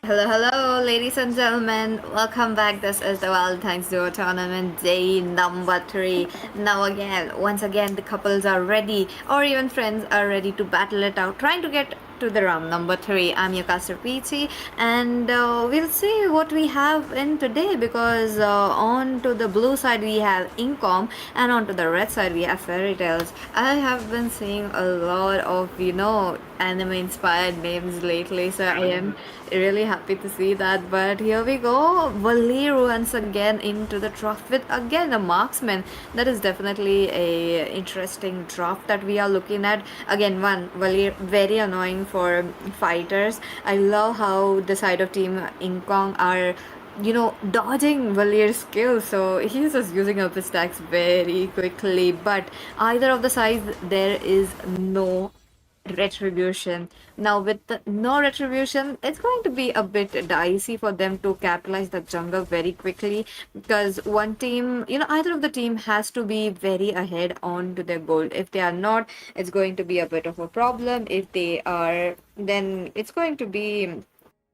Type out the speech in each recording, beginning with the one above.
Hello, ladies and gentlemen. Welcome back. This is the Valentine's Duo Tournament day number 3. Now, once again, the couples are ready, or even friends are ready to battle it out, trying to get to the round number 3. I'm your caster Peachy, and we'll see what we have in today because on to the blue side we have Incom, and on to the red side we have Fairy Tales. I have been seeing a lot of, anime inspired names lately, so I am really happy to see that. But here we go, Valir once again into the draft with again a marksman. That is definitely a interesting draft that we are looking at. Again, one Valir, very annoying for fighters. I love how the side of team Inkong are dodging Valir's skills. So he's just using up his stacks very quickly. But either of the sides, there is no retribution. Now, with no retribution, it's going to be a bit dicey for them to capitalize the jungle very quickly because one team, either of the team has to be very ahead on to their goal. If they are not, it's going to be a bit of a problem. If they are, then it's going to be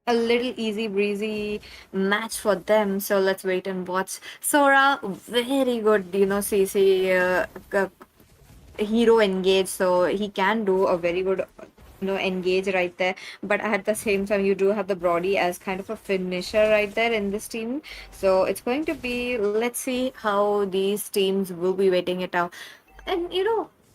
a little easy breezy match for them. So let's wait and watch. Sora, very good, CC hero engage, so he can do a very good engage right there. But at the same time, you do have the Brody as kind of a finisher right there in this team. So it's going to be, let's see how these teams will be waiting it out. And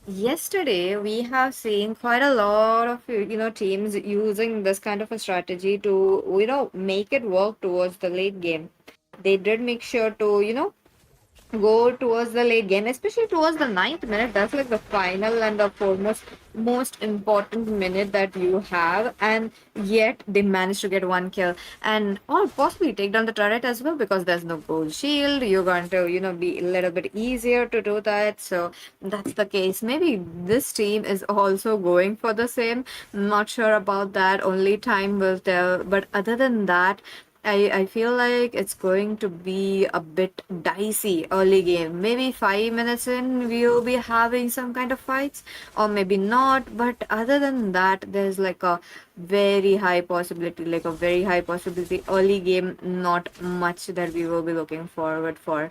yesterday we have seen quite a lot of teams using this kind of a strategy to make it work towards the late game. They did make sure to go towards the late game, especially towards the ninth minute. That's like the final and the foremost most important minute that you have, and yet they managed to get one kill and or possibly take down the turret as well because there's no gold shield. You're going to be a little bit easier to do that. So that's the case. Maybe this team is also going for the same. Not sure about that. Only time will tell. But other than that, I feel like it's going to be a bit dicey early game. Maybe 5 minutes in, we'll be having some kind of fights, or maybe not. But other than that, there's like a very high possibility early game, not much that we will be looking forward for.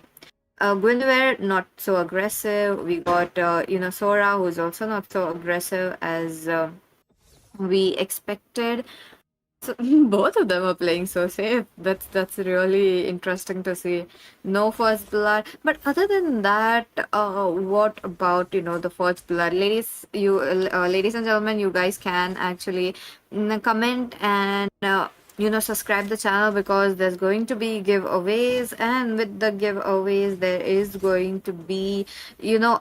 Guinevere, not so aggressive. We got, Sora, who's also not so aggressive as we expected. So both of them are playing so safe. That's really interesting to see. No first blood, but other than that, what about the first blood, ladies? Ladies and gentlemen, you guys can actually comment and subscribe the channel because there's going to be giveaways, and with the giveaways, there is going to be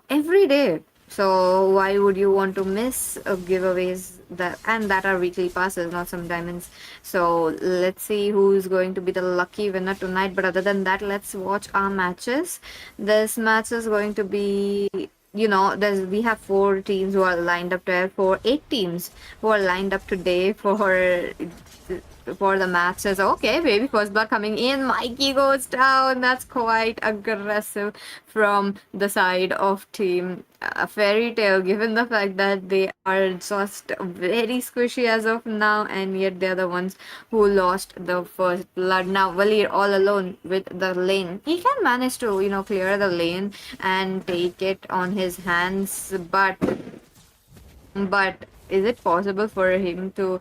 every day. So why would you want to miss giveaways that are weekly passes, not some diamonds? So let's see who's going to be the lucky winner tonight. But other than that, let's watch our matches. This match is going to be we have 4 teams who are lined up there, for 8 teams who are lined up today for the matches. Okay, baby first blood coming in. Mikey goes down. That's quite aggressive from the side of team Fairy Tale, given the fact that they are just very squishy as of now, and yet they're the ones who lost the first blood. Now Valir all alone with the lane. He can manage to clear the lane and take it on his hands, but is it possible for him to,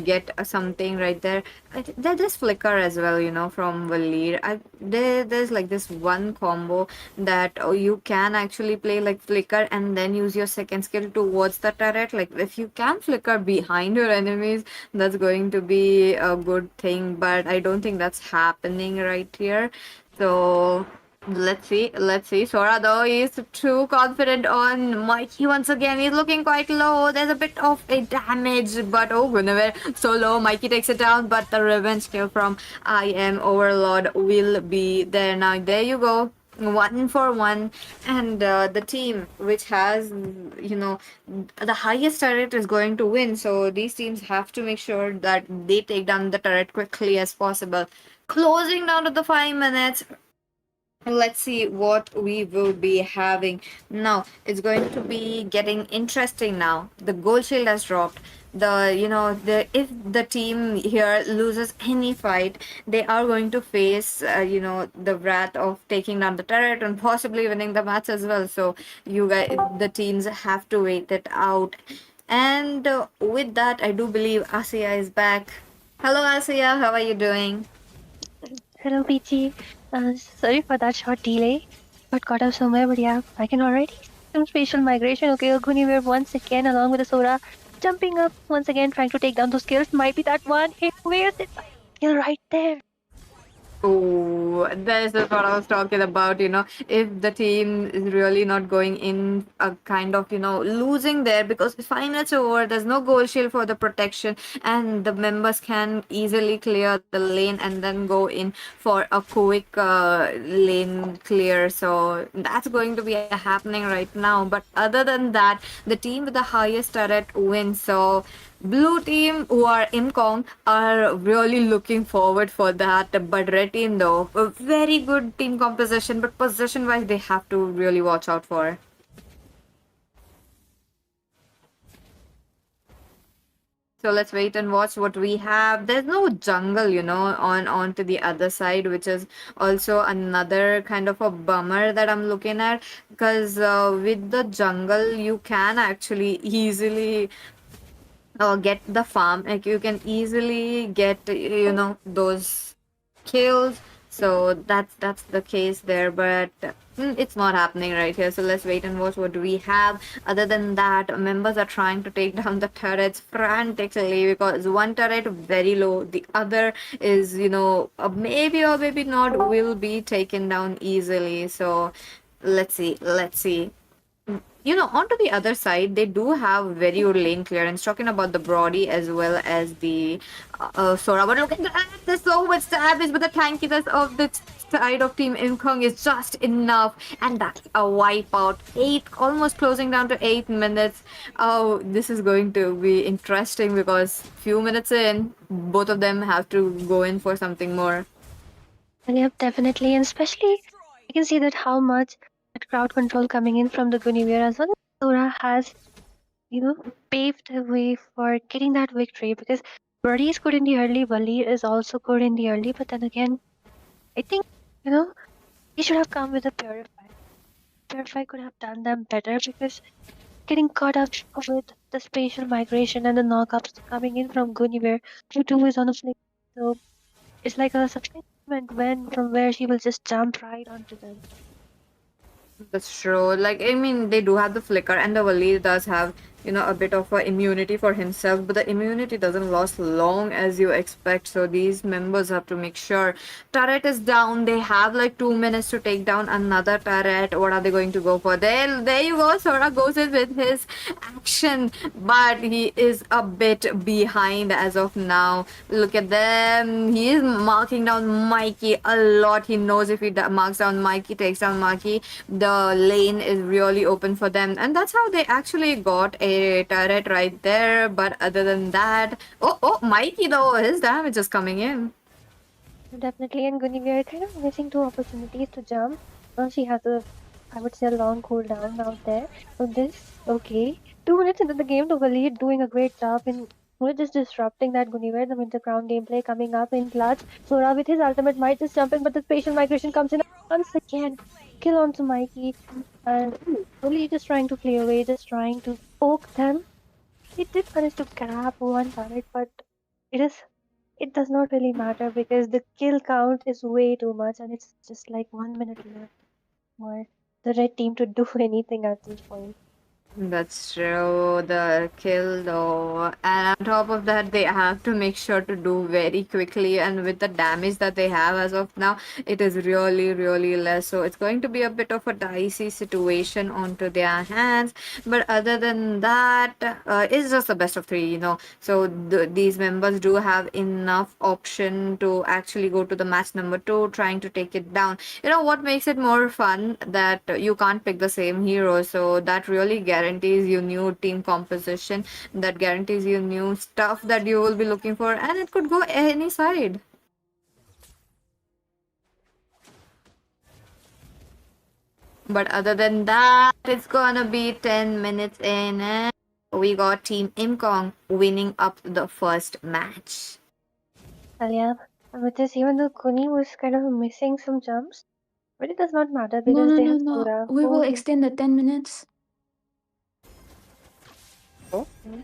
get something right there? There's flicker as well, from Valir. There's like this one combo that you can actually play like flicker and then use your second skill towards the turret. Like if you can flicker behind your enemies, that's going to be a good thing. But I don't think that's happening right here. So let's see. Sora though is too confident on Mikey once again. He's looking quite low. There's a bit of a damage, but oh, Guinevere so low. Mikey takes it down, but the revenge kill from I Am Overlord will be there. Now there you go. 1 for 1, and the team which has the highest turret is going to win. So these teams have to make sure that they take down the turret quickly as possible. Closing down to the 5 minutes. Let's see what we will be having now. It's going to be getting interesting now. The gold shield has dropped. the if the team here loses any fight, they are going to face the wrath of taking down the turret and possibly winning the match as well. So you guys, the teams have to wait it out. And with that, I do believe Asiya is back. Hello, Asiya. How are you doing? Hello, Peachy. Sorry for that short delay. Got caught up somewhere, but yeah, I can already see some spatial migration. Okay, Guniver once again, along with the Sora, jumping up once again, trying to take down those kills. Might be that one. Hey, where's it? Kill right there. Oh, this is what I was talking about. If the team is really not going in a kind of, losing there because it's 5 minutes over, there's no goal shield for the protection, and the members can easily clear the lane and then go in for a quick lane clear. So that's going to be happening right now. But other than that, the team with the highest turret wins. So Blue team who are in Kong are really looking forward for that. But red team though, a very good team composition, but position wise they have to really watch out for. So let's wait and watch what we have. There's no jungle, on to the other side, which is also another kind of a bummer that I'm looking at. Because with the jungle, you can actually easily get the farm. Like you can easily get those kills. So that's the case there, but it's not happening right here. So let's wait and watch what do we have. Other than that, members are trying to take down the turrets frantically because one turret very low, the other is maybe or maybe not will be taken down easily. So let's see. Onto the other side, they do have very good lane clearance. Talking about the Brody as well as the Sora. But look at that! There's so much damage, but the tankiness of the side of Team Imkong is just enough. And that's a wipeout. Almost closing down to 8 minutes. Oh, this is going to be interesting because few minutes in, both of them have to go in for something more. And yep, definitely. And especially, you can see that how much that crowd control coming in from the Guniver as well. Sora has, you know, paved the way for getting that victory because Brody is good in the early, Wali is also good in the early, but then again, I think, you know, he should have come with a Purify. Purify could have done them better because getting caught up with the spatial migration and the knockups coming in from Guinevere, who too is on a flick. So it's like a subsequent when from where she will just jump right onto them. That's true. Like, I mean, they do have the flicker, and the Wali does have, a bit of a immunity for himself, but the immunity doesn't last long as you expect. So these members have to make sure turret is down. They have like 2 minutes to take down another turret. What are they going to go for? There you go. Sora goes in with his action, but he is a bit behind as of now. Look at them. He is marking down Mikey a lot. He knows if he marks down Mikey, takes down Mikey, the lane is really open for them. And that's how they actually got a turret right there. But other than that, oh, Mikey though, his damage is coming in. Definitely, and Guinevere kind of missing two opportunities to jump. She has a, I would say, a long cooldown out there. So this, okay. 2 minutes into the game, the Waleed doing a great job in just disrupting that Guinevere, the Winter Crown gameplay coming up in clutch. Sora with his ultimate might just jump in, but the spatial migration comes in once again. Kill onto Mikey. And Waleed just trying to clear away, just trying to poke them. He did manage to grab one turret, but it is it does not really matter because the kill count is way too much and it's just like 1 minute left for the red team to do anything at this point. That's true. The kill though, and on top of that, they have to make sure to do very quickly. And with the damage that they have as of now, it is really, really less. So it's going to be a bit of a dicey situation onto their hands. But other than that, it's just the best of three, So these members do have enough option to actually go to the match number two, trying to take it down. What makes it more fun that you can't pick the same hero, so that really guarantees you new team composition, that guarantees you new stuff that you will be looking for, and it could go any side. But other than that, it's gonna be 10 minutes in. We got Team Imkong winning up the first match. Well, yeah, with this, even though Kuni was kind of missing some jumps, but it does not matter No, because no, they no, have no. Sora We will who can. extend the 10 minutes. Okay.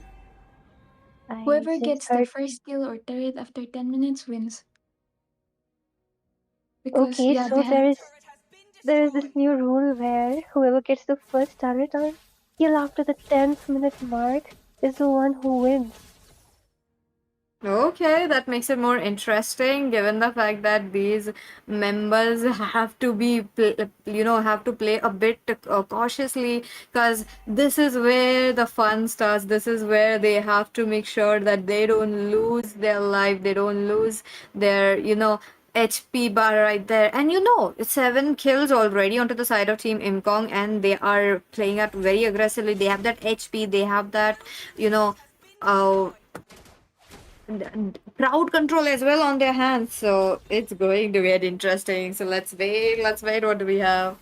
I Whoever just gets the heard. first kill or turret after 10 minutes wins. Because, Okay, yeah, so they have. there is this new rule where whoever gets the first turret or kill after the 10th minute mark is the one who wins. Okay, that makes it more interesting given the fact that these members have to be, have to play a bit cautiously because this is where the fun starts. This is where they have to make sure that they don't lose their life, they don't lose their, HP bar right there. And it's 7 kills already onto the side of Team Imkong, and they are playing out very aggressively. They have that HP, they have that, you know, uh, crowd control as well on their hands. So it's going to get interesting. So let's wait. Let's wait. What do we have?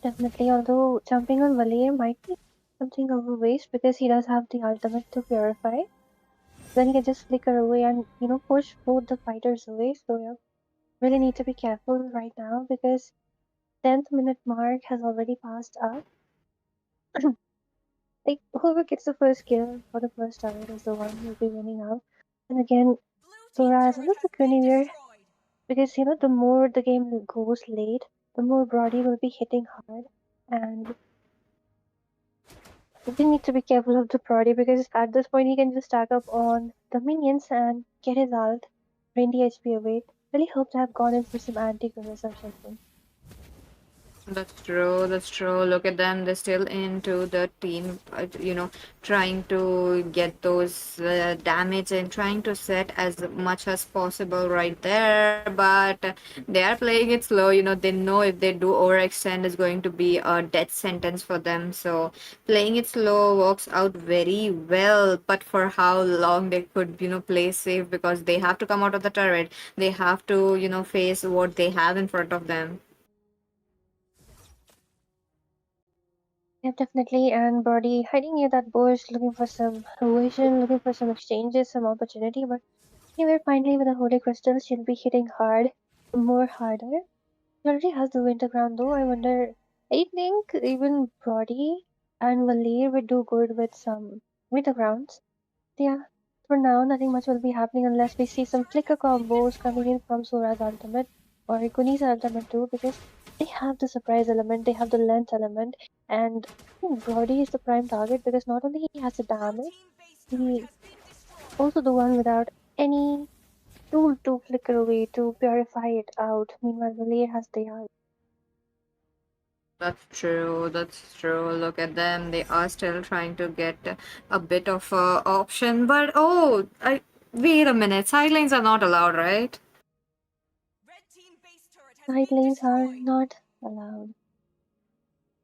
Definitely, although jumping on Valir might be something of a waste because he does have the ultimate to purify. Then he can just flicker away and, push both the fighters away. So, yeah, really need to be careful right now because 10th minute mark has already passed up. Like, whoever gets the first kill for the first turret is the one who will be winning out. And again, Sora as well as the Guinevere, because, the more the game goes late, the more Brody will be hitting hard. And we need to be careful of the Brody because at this point he can just stack up on the minions and get his ult, drain the HP away. Really hope to have gone in for some anti-Chorus or something. That's true. That's true. Look at them. They're still into the team, trying to get those damage and trying to set as much as possible right there. But they are playing it slow. They know if they do overextend, is going to be a death sentence for them. So playing it slow works out very well. But for how long they could, play safe because they have to come out of the turret. They have to, face what they have in front of them. Yeah, definitely. And Brody hiding near that bush, looking for some vision, looking for some exchanges, some opportunity. But anyway, finally with the Holy Crystal, she'll be hitting hard, more harder. She already has the Winter Crown though. I wonder. I think even Brody and Valir would do good with some Winter Crowns. Yeah, for now, nothing much will be happening unless we see some flicker combos coming in from Sora's ultimate or Ikuni's ultimate too, because they have the surprise element, they have the length element, and I think Brody is the prime target because not only he has the damage, he also the one without any tool to flicker away to purify it out. Meanwhile, Valir has the art. That's true. That's true. Look at them. They are still trying to get a bit of a option. But wait a minute. Sidelines are not allowed, right? Side lanes are not allowed.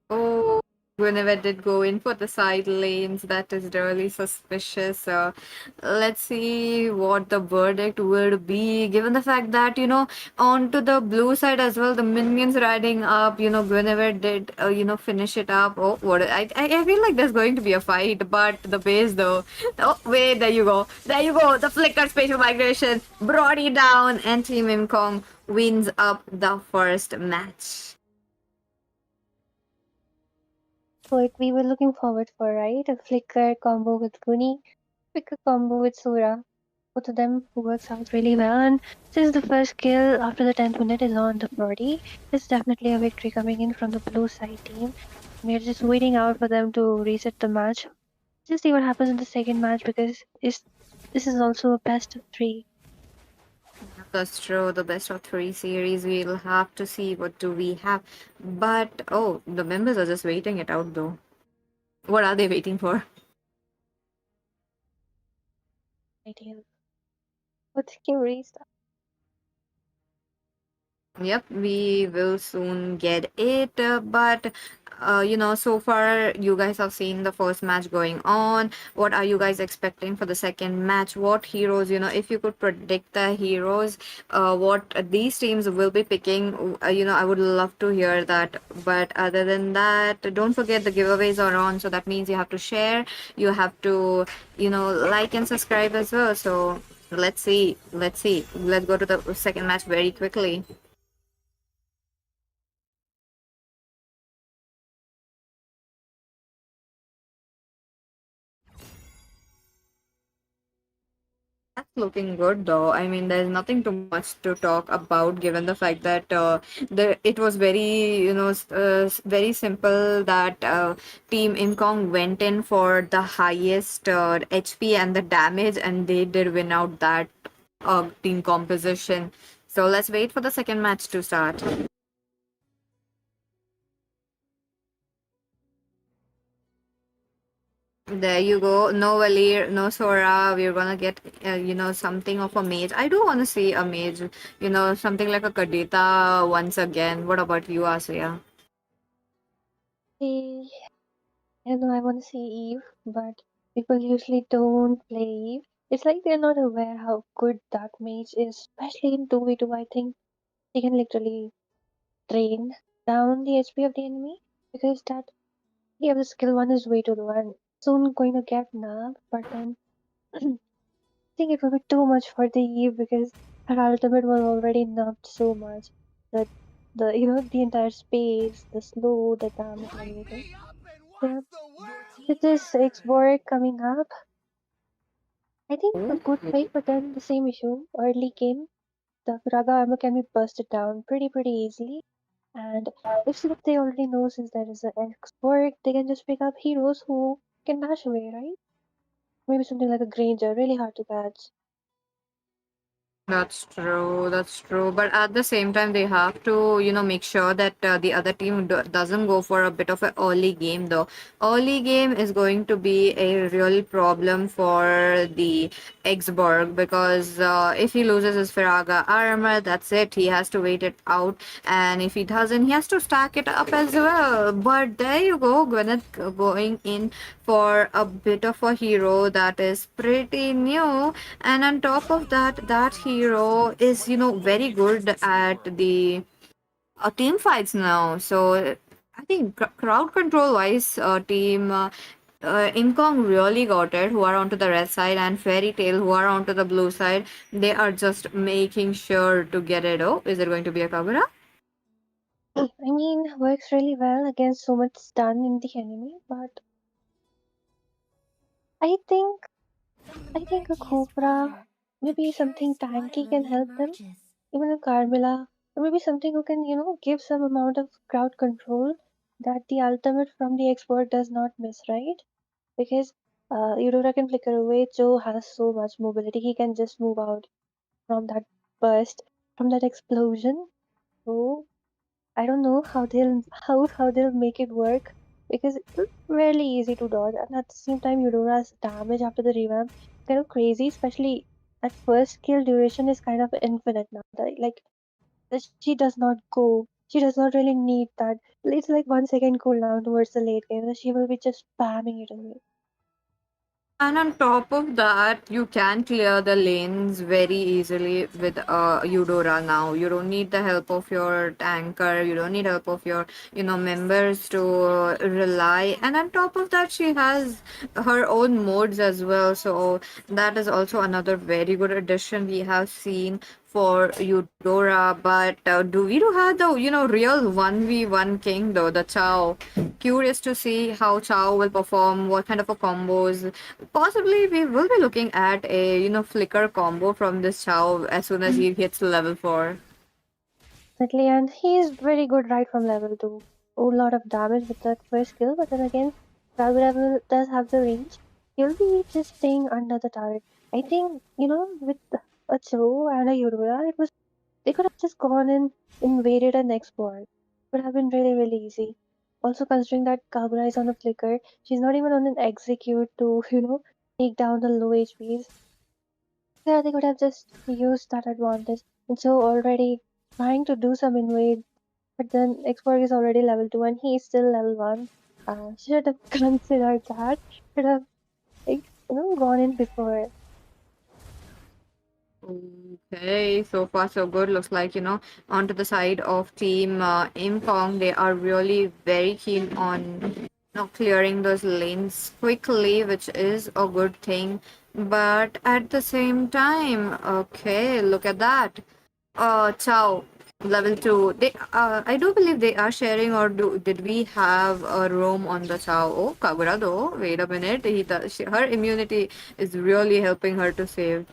Oh, Guinevere did go in for the side lanes. That is really suspicious. Let's see what the verdict would be, given the fact that, onto the blue side as well, the minions riding up, Guinevere did, finish it up. Oh, I feel like there's going to be a fight, but the base though. Oh, wait, there you go. There you go. The flicker spatial migration brought it down, and Team Imkong wins up the first match. What we were looking forward for, right? A flicker combo with Guni, flicker combo with Sora. Both of them works out really well. And since the first kill after the 10th minute is on the Brody, it's definitely a victory coming in from the blue side team. We're just waiting out for them to reset the match. Just see what happens in the second match because this is also a best of three. That's true. The best of three series. We'll have to see what do we have. But oh, the members are just waiting it out though. What are they waiting for? Ideal. What's game restart? Yep, we will soon get it. But so far you guys have seen the first match going on. What are you guys expecting for the second match? What heroes, if you could predict the heroes, what these teams will be picking, I would love to hear that. But other than that, don't forget the giveaways are on. So that means you have to share, you have to, like and subscribe as well. So let's see. Let's see. Let's go to the second match very quickly. That's looking good though. I mean, there's nothing too much to talk about given the fact that it was very, very simple that Team Incong went in for the highest HP and the damage, and they did win out that team composition. So let's wait for the second match to start. There you go. No Valir, no Sora. We're gonna get, something of a mage. I do want to see a mage, something like a Kadita once again. What about you, Asya? See, I know I want to see Eve, but people usually don't play Eve. It's like they're not aware how good that mage is, especially in 2v2. I think they can literally drain down the HP of the enemy because that yeah, the skill one is way too low and soon going to get nerfed, but then I think it will be too much for the Eve because her ultimate was already nerfed so much that the entire space, the slow, the damage and everything. Yeah, with this X-Borg coming up, I think a good pick, but then the same issue. Early game, the Raga armor can be busted down pretty easily. And if they already know since there is an export, they can just pick up heroes who can dash away, right? Maybe something like a Granger, really hard to catch. That's true. That's true. But at the same time, they have to, make sure that the other team doesn't go for a bit of an early game, though. Early game is going to be a real problem for the Exborg because if he loses his Firaga armor, that's it. He has to wait it out. And if he doesn't, he has to stack it up as well. But there you go. Gwyneth going in for a bit of a hero that is pretty new, and on top of that, that hero is very good at the team fights now. So I think crowd control wise, team Incong really got it, who are onto the red side, and Fairy Tail, who are onto the blue side. They are just making sure to get it. Oh, is it going to be a Kagura? I mean, works really well against so much stun in the enemy, but I think I think a Cobra, maybe something tanky can help them. Even a Carmilla, or maybe something who can, give some amount of crowd control that the ultimate from the expert does not miss, right? Because Eudora can flicker away. Joe has so much mobility. He can just move out from that burst, from that explosion. So I don't know how they'll make it work because it's really easy to dodge, and at the same time, Eudora's damage after the revamp is kind of crazy. Especially at first, kill duration is kind of infinite now. Like she does not go. She does not really need that. It's like 1 second cooldown towards the late game, and she will be just spamming it away. And on top of that, you can clear the lanes very easily with Eudora now. You don't need the help of your tanker. You don't need help of your, members to rely. And on top of that, she has her own modes as well. So that is also another very good addition we have seen for Eudora. But do have the, real 1v1 king though, the Chow. Curious to see how Chow will perform, what kind of a combos. Possibly we will be looking at a flicker combo from this Chow as soon as he hits level 4. Definitely, and he is very good right from level 2. A lot of damage with that first skill, but then again, Raghuram does have the range. He'll be just staying under the turret. I think, with a Cho and a Eudora, they could have just gone and invaded a next board. Would have been really easy. Also considering that Kagura is on a flicker, she's not even on an execute to, take down the low HPs. Yeah, they could have just used that advantage. And so already trying to do some invade, but then Export is already level 2 and he is still level 1. Should have considered that. Should have, like, gone in before. Okay, so far so good. Looks like, onto the side of Team Imkong, they are really very keen on, clearing those lanes quickly, which is a good thing. But at the same time, okay, look at that. Chow, level 2. I do believe they are sharing, or did we have a roam on the Chow? Oh, Kagura though. Wait a minute. Her immunity is really helping her to save.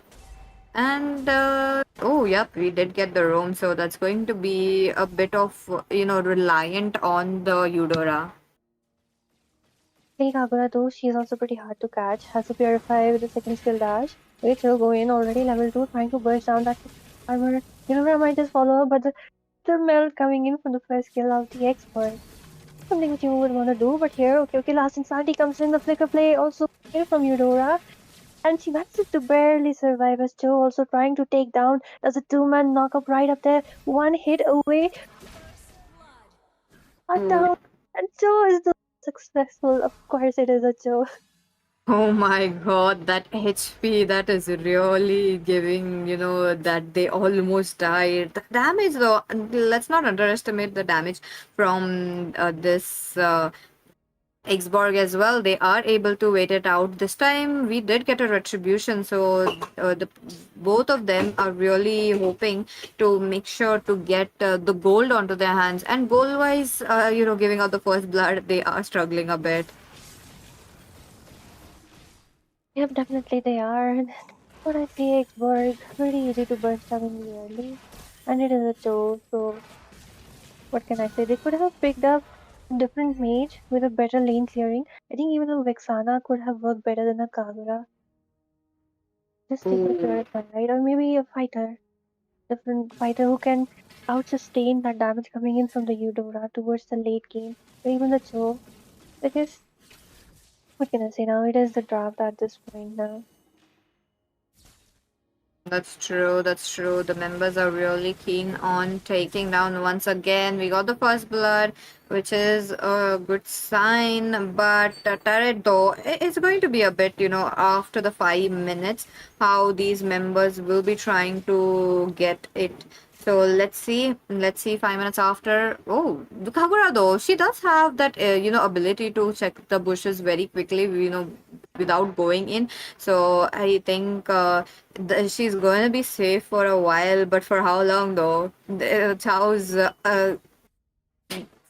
And oh, yep, we did get the roam, so that's going to be a bit of reliant on the Eudora. Like Agura though, she is also pretty hard to catch. Has to purify with the second skill dash. Wait, she'll go in already level 2, trying to burst down that armor. I might just follow her, but the melt coming in from the first skill of the expert. Something which you would want to do, but here, okay, last insanity comes in, the flicker play also here from Eudora. And she manages to barely survive as Joe also trying to take down. Does a two-man knock up right up there, one hit away, shot Oh, down, and Joe is the successful. Of course, it is a Joe. oh my God, that HP, that is really giving, that they almost died. The damage, though, let's not underestimate the damage from this Xborg as well. They are able to wait it out. This time we did get a retribution, so both of them are really hoping to make sure to get the gold onto their hands. And goal wise, giving out the first blood, they are struggling a bit. Yep, definitely they are. And what I see, Xborg, pretty easy to burst down in the early. And it is a Joe, so what can I say? They could have picked up a different mage with a better lane clearing. I think even a Vexana could have worked better than a Kagura. Just take the Ooh. purify, right? Or maybe a fighter. Different fighter who can out-sustain that damage coming in from the Eudora towards the late game, or even the Joe. Because, what can I say now? It is the draft at this point now. That's true, that's true. The members are really keen on taking down once again. We got the first blood, which is a good sign. But turret, though, it's going to be a bit, after the 5 minutes, how these members will be trying to get it. So let's see. Let's see. 5 minutes after. Oh, the Kagura though, she does have that ability to check the bushes very quickly. Without going in. So I think she's going to be safe for a while. But for how long though? Chow's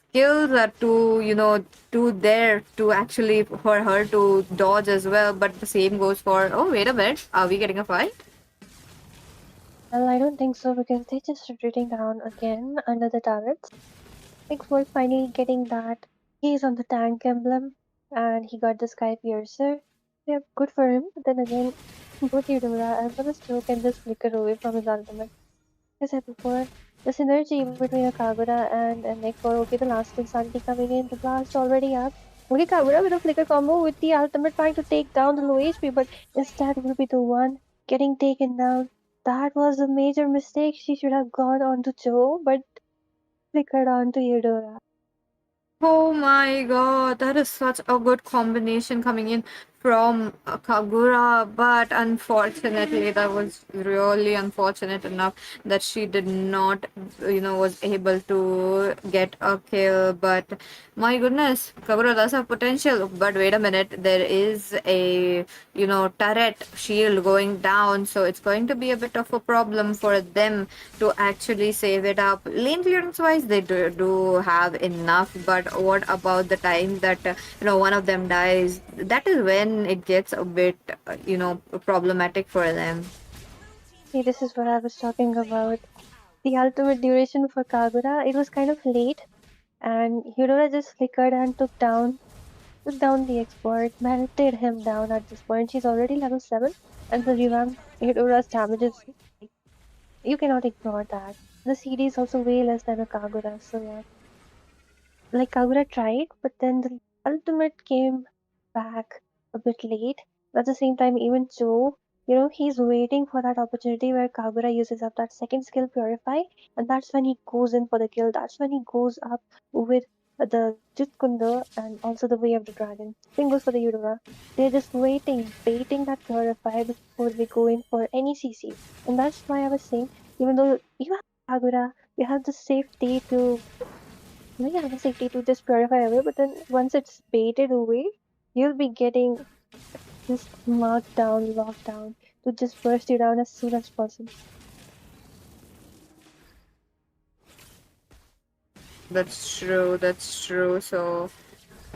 skills are too there to actually for her to dodge as well. But the same goes for. Oh, wait a minute. Are we getting a fight? Well, I don't think so because they're just retreating down again under the turrets. Like for finally getting that he's on the tank emblem and he got the Sky Piercer. Yeah, good for him. But then again, both Eudora as well as Joe can just flicker away from his ultimate. As I said before, the synergy between a Kagura and an Ekor, okay, the last insanity coming in, the blast already up. Okay, Kagura with a flicker combo with the ultimate trying to take down the low HP, but instead will be the one getting taken down. That was a major mistake. She should have gone on to Joe, but flickered on to Eudora. Oh my God, that is such a good combination coming in from Kagura, but unfortunately, that was really unfortunate enough that she did not, was able to get a kill. But my goodness, Kagura does have potential. But wait a minute, there is a, turret shield going down, so it's going to be a bit of a problem for them to actually save it up. Lane clearance wise, they do have enough, but what about the time that one of them dies? That is when it gets a bit problematic for them. See, this is what I was talking about. The ultimate duration for Kagura, it was kind of late, and Eudora just flickered and took down the export, melted him down at this point. She's already level 7, and the revamped Eudora's damage is. You cannot ignore that. The CD is also way less than a Kagura, so yeah. Like Kagura tried, but then the ultimate came back a bit late. At the same time, even Joe, he's waiting for that opportunity where Kagura uses up that second skill Purify, and that's when he goes in for the kill. That's when he goes up with the Jitkunda and also the Way of the Dragon. Same goes for the Eudora. They're just waiting, baiting that Purify before they go in for any CC. And that's why I was saying, even though you have Kagura, you have the safety to you have the safety to just purify away, but then once it's baited away, you'll be getting just marked down, locked down to just burst you down as soon as possible. That's true. That's true. So,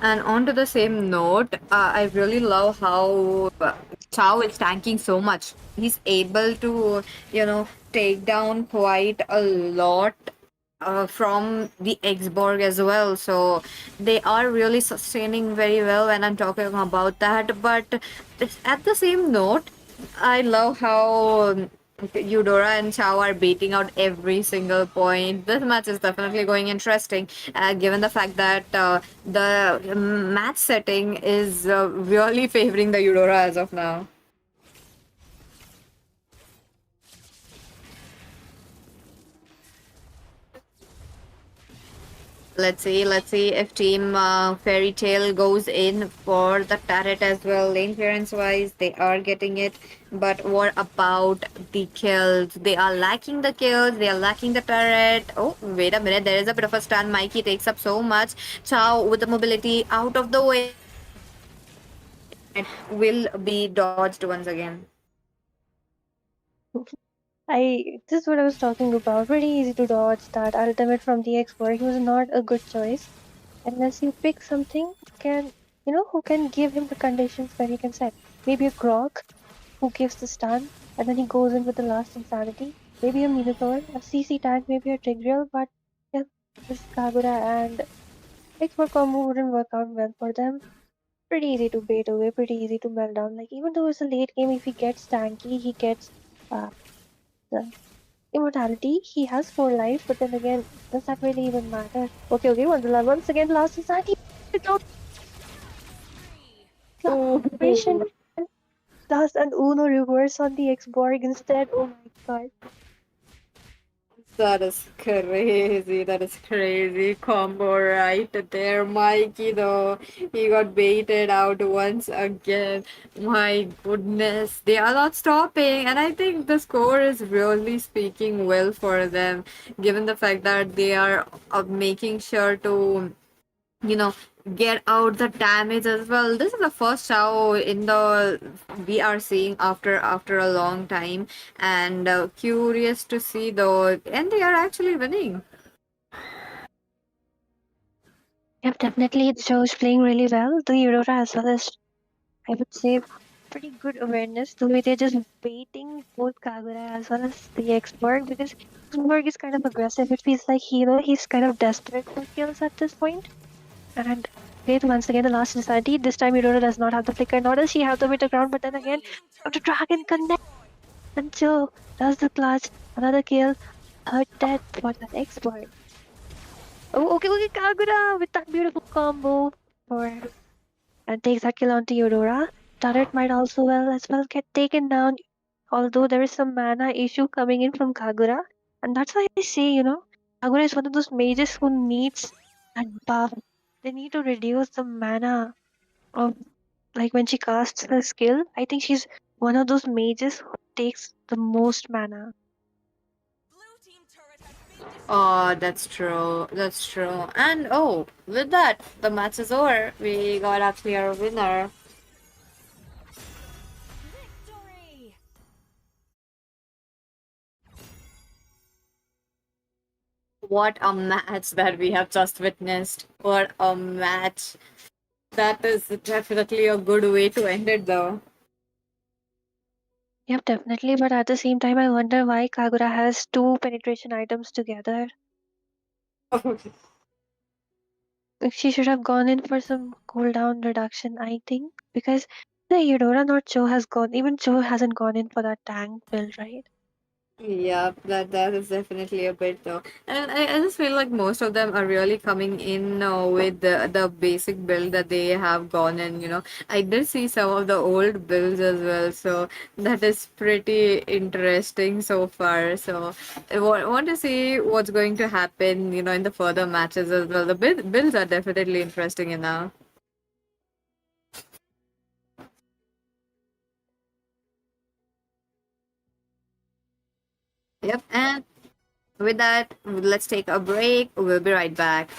and on to the same note, I really love how Chow is tanking so much. He's able to, take down quite a lot from the Xborg as well. So they are really sustaining very well when I'm talking about that. But at the same note, I love how Eudora and Chow are beating out every single point. This match is definitely going interesting, given the fact that the match setting is really favoring the Eudora as of now. Let's see if Team Fairy Tale goes in for the turret as well. Lane clearance wise, they are getting it. But what about the kills? They are lacking the kills, they are lacking the turret. Oh, wait a minute, there is a bit of a stun. Mikey takes up so much. Chow with the mobility out of the way will be dodged once again. This is what I was talking about. Pretty easy to dodge that ultimate from the expert. He was not a good choice unless you pick something who can give him the conditions where he can set. Maybe a Grok who gives the stun, and then he goes in with the last insanity. Maybe a Minotaur, a CC tank, maybe a Tigreal, but yeah, this Kagura and expert combo wouldn't work out well for them. Pretty easy to bait away, pretty easy to melt down. Like even though it's a late game, if he gets tanky, he gets uh, the immortality. He has 4 life, but then again, does that really even matter? Okay, Wonderland once again, last insanity. Celebration plus an Uno reverse on the X-Borg instead. Oh my god. That is crazy. That is crazy combo right there, Mikey. Though he got baited out once again. My goodness, they are not stopping, and I think the score is really speaking well for them, given the fact that they are making sure to you know get out the damage as well. This is the first show in the we are seeing after a long time, and curious to see though, and they are actually winning. Yep, definitely the show is playing really well. The Aurora as well as I would say pretty good awareness. The way they're just baiting both Kagura as well as the X-Borg because X-Borg is kind of aggressive. It feels like he's kind of desperate for kills at this point. And great once again the last insanity. This time Aurora does not have the flicker, nor does she have the middle ground, but then again the dragon connects and Joe does the clutch. Another kill. Third death for that X-Borg. Oh, okay, Kagura with that beautiful combo for and takes that kill onto Eudora. Turret might also as well get taken down, although there is some mana issue coming in from Kagura. And that's why I say, Kagura is one of those mages who needs that buff. They need to reduce the mana of like when she casts her skill. I think she's one of those mages who takes the most mana. Oh, that's true. That's true. And oh, with that, the match is over. We got a clear winner. What a match that we have just witnessed. What a match. That is definitely a good way to end it, though. Yep, definitely. But at the same time, I wonder why Kagura has two penetration items together. She should have gone in for some cooldown reduction, I think, because the Eudora not Cho has gone. Even Cho hasn't gone in for that tank build, right? Yeah, that is definitely a bit though, and I just feel like most of them are really coming in with the basic build that they have gone in. I did see some of the old builds as well, so that is pretty interesting so far. So I want to see what's going to happen, in the further matches as well. The builds are definitely interesting enough. Yep, and with that, let's take a break. We'll be right back.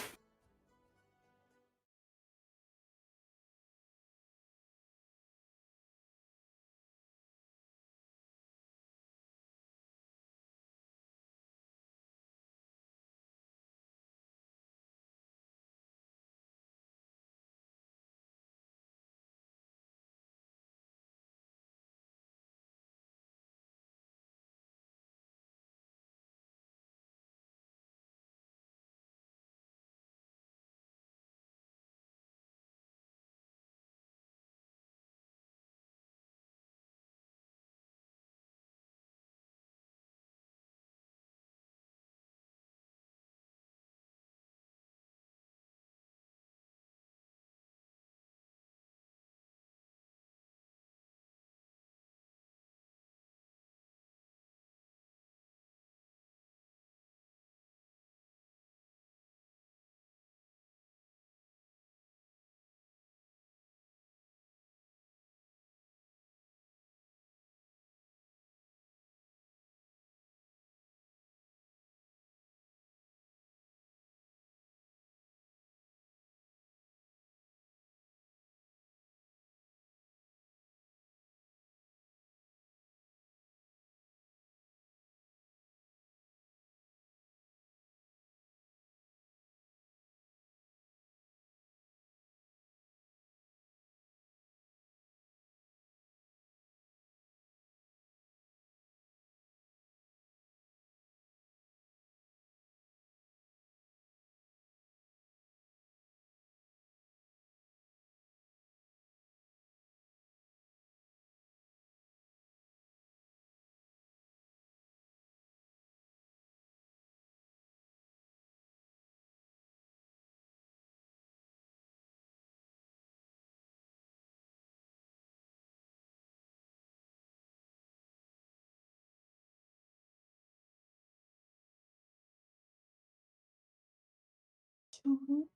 Mhm.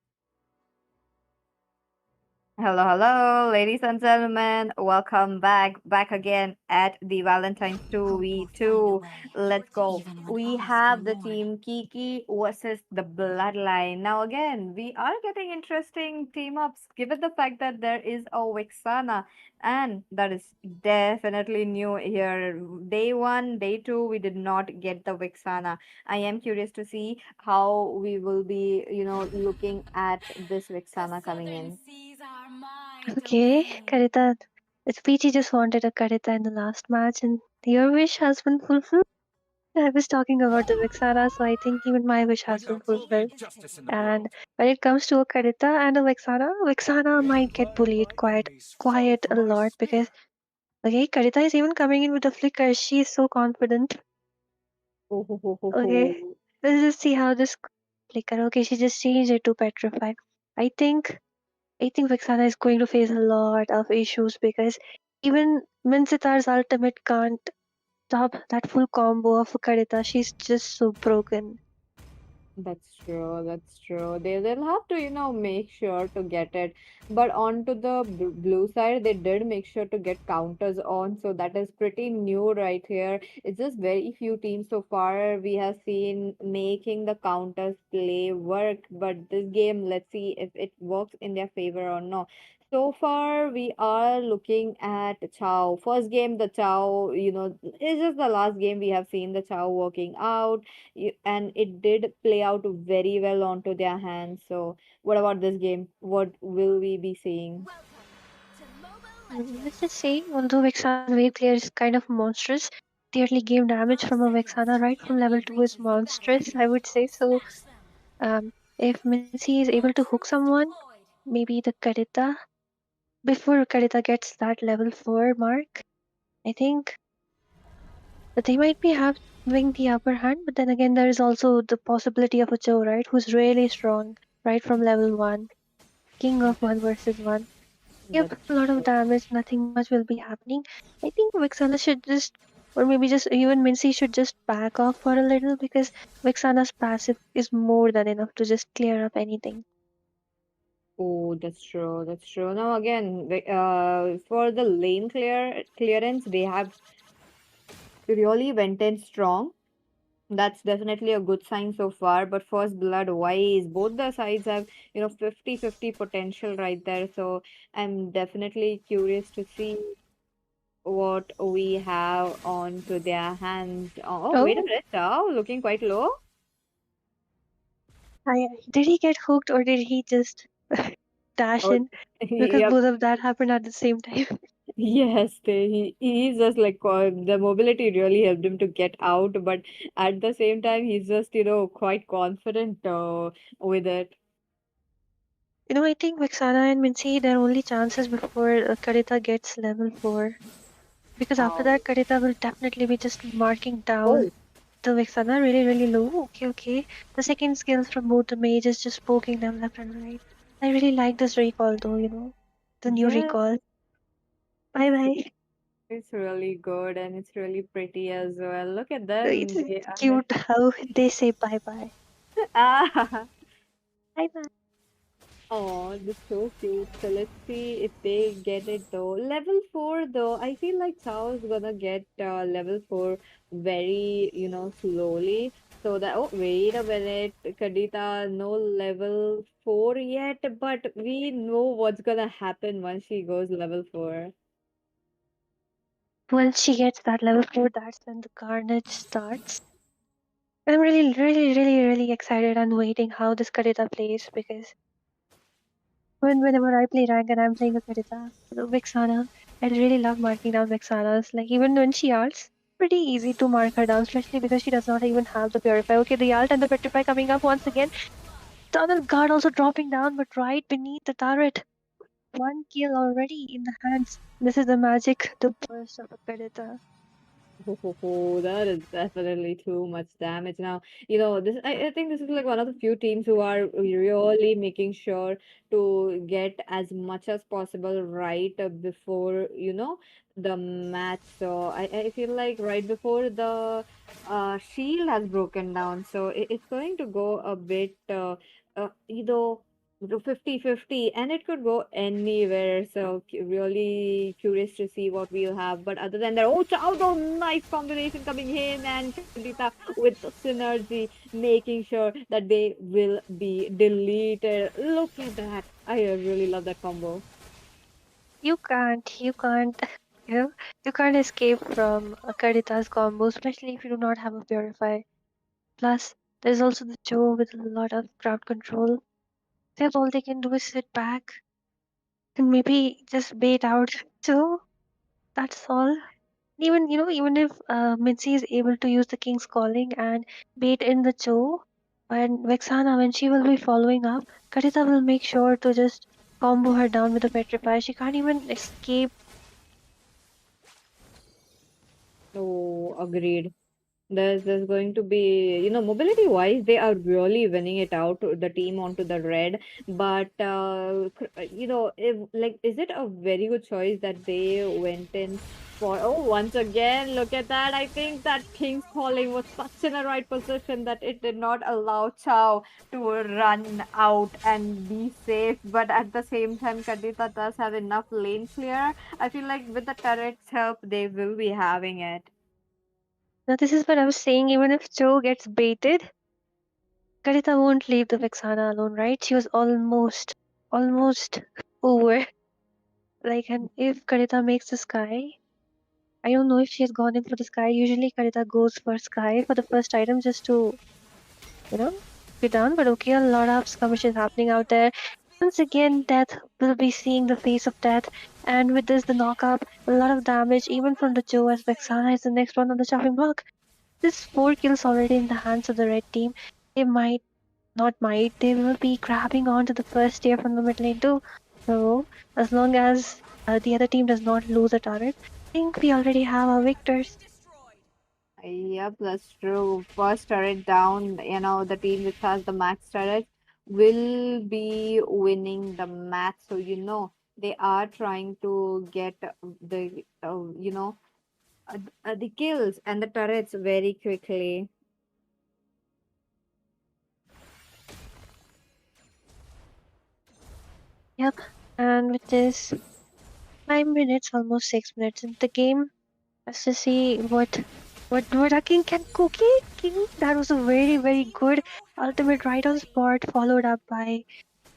Hello, hello, ladies and gentlemen. Welcome back again at the Valentine's 2v2. Let's go. We have the team Kiki versus the Bloodline. Now, again, we are getting interesting team ups given the fact that there is a Vixana, and that is definitely new here. Day one, day two, we did not get the Vixana. I am curious to see how we will be, looking at this Vixana coming in. Okay, Karita. It's Peachy just wanted a Karita in the last match, and your wish has been fulfilled. I was talking about the Vixara, so I think even my wish has been fulfilled. And when it comes to a Karita and a Vixana might get bullied quite a lot because okay, Karita is even coming in with a flicker. She is so confident. Ho, ho, ho, ho, Okay, ho. let's just see how this flicker. Okay, she just changed it to petrify. I think I think Vixana is going to face a lot of issues because even Minsitar's ultimate can't stop that full combo of Karita. She's just so broken. That's true. That's true. They'll have to, make sure to get it. But onto the blue side, they did make sure to get counters on. So that is pretty new right here. It's just very few teams so far we have seen making the counters play work. But this game, let's see if it works in their favor or not. So far, we are looking at Chow. First game, the Chow, it's just the last game we have seen the Chow working out, and it did play out very well onto their hands. So, what about this game? What will we be seeing? Let's just say, although Vexana's wave clear is kind of monstrous, the early game damage from a Vexana right from level 2 is monstrous, I would say. So, if Mincy is able to hook someone, maybe the Karita, before Karita gets that level 4 mark, I think that they might be have having the upper hand, but then again, there is also the possibility of a Joe, right? Who's really strong, right from level 1, king of 1 versus 1. That's Yep, a lot of true. damage, nothing much will be happening. I think Vexana should just, or maybe just even Mincy should just back off for a little because Vexana's passive is more than enough to just clear up anything. Oh, that's true. That's true. Now again, for the lane clearance, they have really went in strong. That's definitely a good sign so far. But first blood wise, both the sides have, 50-50 potential right there. So I'm definitely curious to see what we have onto their hands. Oh, wait a Oh, minute. Oh, looking quite low. did he get hooked or did he just dash Oh, in? Because yep. both of that happened at the same time. Yes, he's just like the mobility really helped him to get out, but at the same time, he's just, quite confident with it. I think Vexana and Mincy, their only chances before Karita gets level 4. Because after Oh, that, Karita will definitely be just marking down oh, the Vexana really, really low. Okay, okay. The second skills from both the mages just poking them left and right. I really like this recall though, the new yes, recall. Bye bye. it's really good and it's really pretty as well. Look at them. It's They are. cute how they say bye bye. Ah, Bye bye. oh, that's so cute. So let's see if they get it though. Level 4 though, I feel like Chao is gonna get level 4 very, slowly. So that, oh, wait a minute, Kadita, no level 4 yet, but we know what's gonna happen once she goes level 4. Once she gets that level 4, that's when the carnage starts. I'm really, really, really, really excited and waiting how this Karita plays because whenever I play rank and I'm playing a Karita, Vexana, I really love marking down Vexana's. Like even when she ults, pretty easy to mark her down, especially because she does not even have the Purify. Okay, the ult and the Petrify coming up once again. The other guard also dropping down, but right beneath the turret. One kill already in the hands. This is the magic, the burst of a Karita. Oh, that is definitely too much damage. Now, I think this is like one of the few teams who are really making sure to get as much as possible right before, the match. So I feel like right before the shield has broken down. So it's going to go a bit, 50-50, and it could go anywhere. So really curious to see what we'll have. But other than that, oh, Chowdo, nice combination coming in, and Kandita with the synergy, making sure that they will be deleted. Look at that. I really love that combo. You can't, you know, you can't escape from a Karita's combo, especially if you do not have a Purify. Plus, there's also the Joe with a lot of crowd control. That's all they can do is sit back and maybe just bait out Joe. That's all. Even if Mitzi is able to use the King's Calling and bait in the Joe, and Vexana, when she will be following up, Karita will make sure to just combo her down with the Petrify. She can't even escape. Oh, agreed. There's going to be, mobility wise, they are really winning it out, the team onto the red. But, if, like, is it a very good choice that they went in for? Oh, once again, look at that. I think that King's Calling was such in a right position that it did not allow Chow to run out and be safe. But at the same time, Kadita does have enough lane clear. I feel like with the turret's help, they will be having it. Now, this is what I was saying. Even if Joe gets baited, Karita won't leave the Vexana alone, right? She was almost over. Like, and if Karita makes the sky, I don't know if she has gone in for the sky. Usually, Karita goes for sky for the first item just to, you know, be done. But okay, a lot of skirmishes happening out there. Once again, Death will be seeing the face of Death. And with this, the knockup, a lot of damage, even from the Joe as Vexana is the next one on the chopping block. This 4 kills already in the hands of the red team. They might, not might, they will be grabbing onto the first tier from the mid lane too. So, as long as the other team does not lose a turret, I think we already have our victors. Yep, that's true. First turret down, the team which has the max turret will be winning the match. So, they are trying to get the kills and the turrets very quickly. Yep. And with this 5 minutes, almost 6 minutes in the game, let's just see what our king can cook. King, that was a very, very good ultimate right on spot, followed up by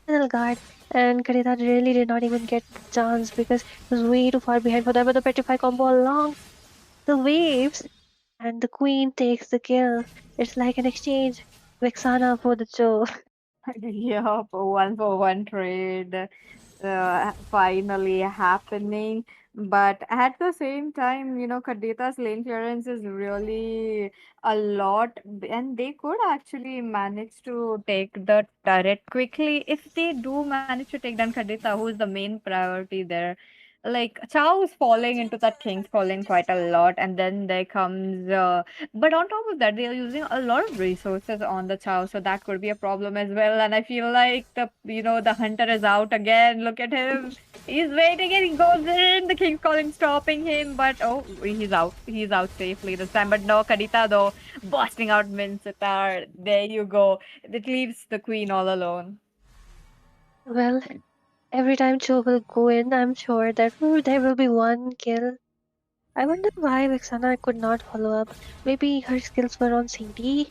little guard. And Karita really did not even get the chance because he was way too far behind for that. But the Petrify combo along the waves, and the queen takes the kill. It's like an exchange. Vexana for the Joe. Yup, 1 for 1 trade finally happening. But at the same time, Kadeta's lane clearance is really a lot, and they could actually manage to take the turret quickly if they do manage to take down Kadeta, who is the main priority there. Like Chow is falling into that King's Calling quite a lot, and then there comes but on top of that, they are using a lot of resources on the Chow, so that could be a problem as well. And I feel like the hunter is out again. Look at him. He's waiting and he goes in. The King's Calling stopping him, but oh, he's out. He's out safely this time. But no, Kadita though, busting out Minsitar. There you go. It leaves the Queen all alone. Well, every time Joe will go in, I'm sure that there will be one kill. I wonder why Vexana could not follow up. Maybe her skills were on CD,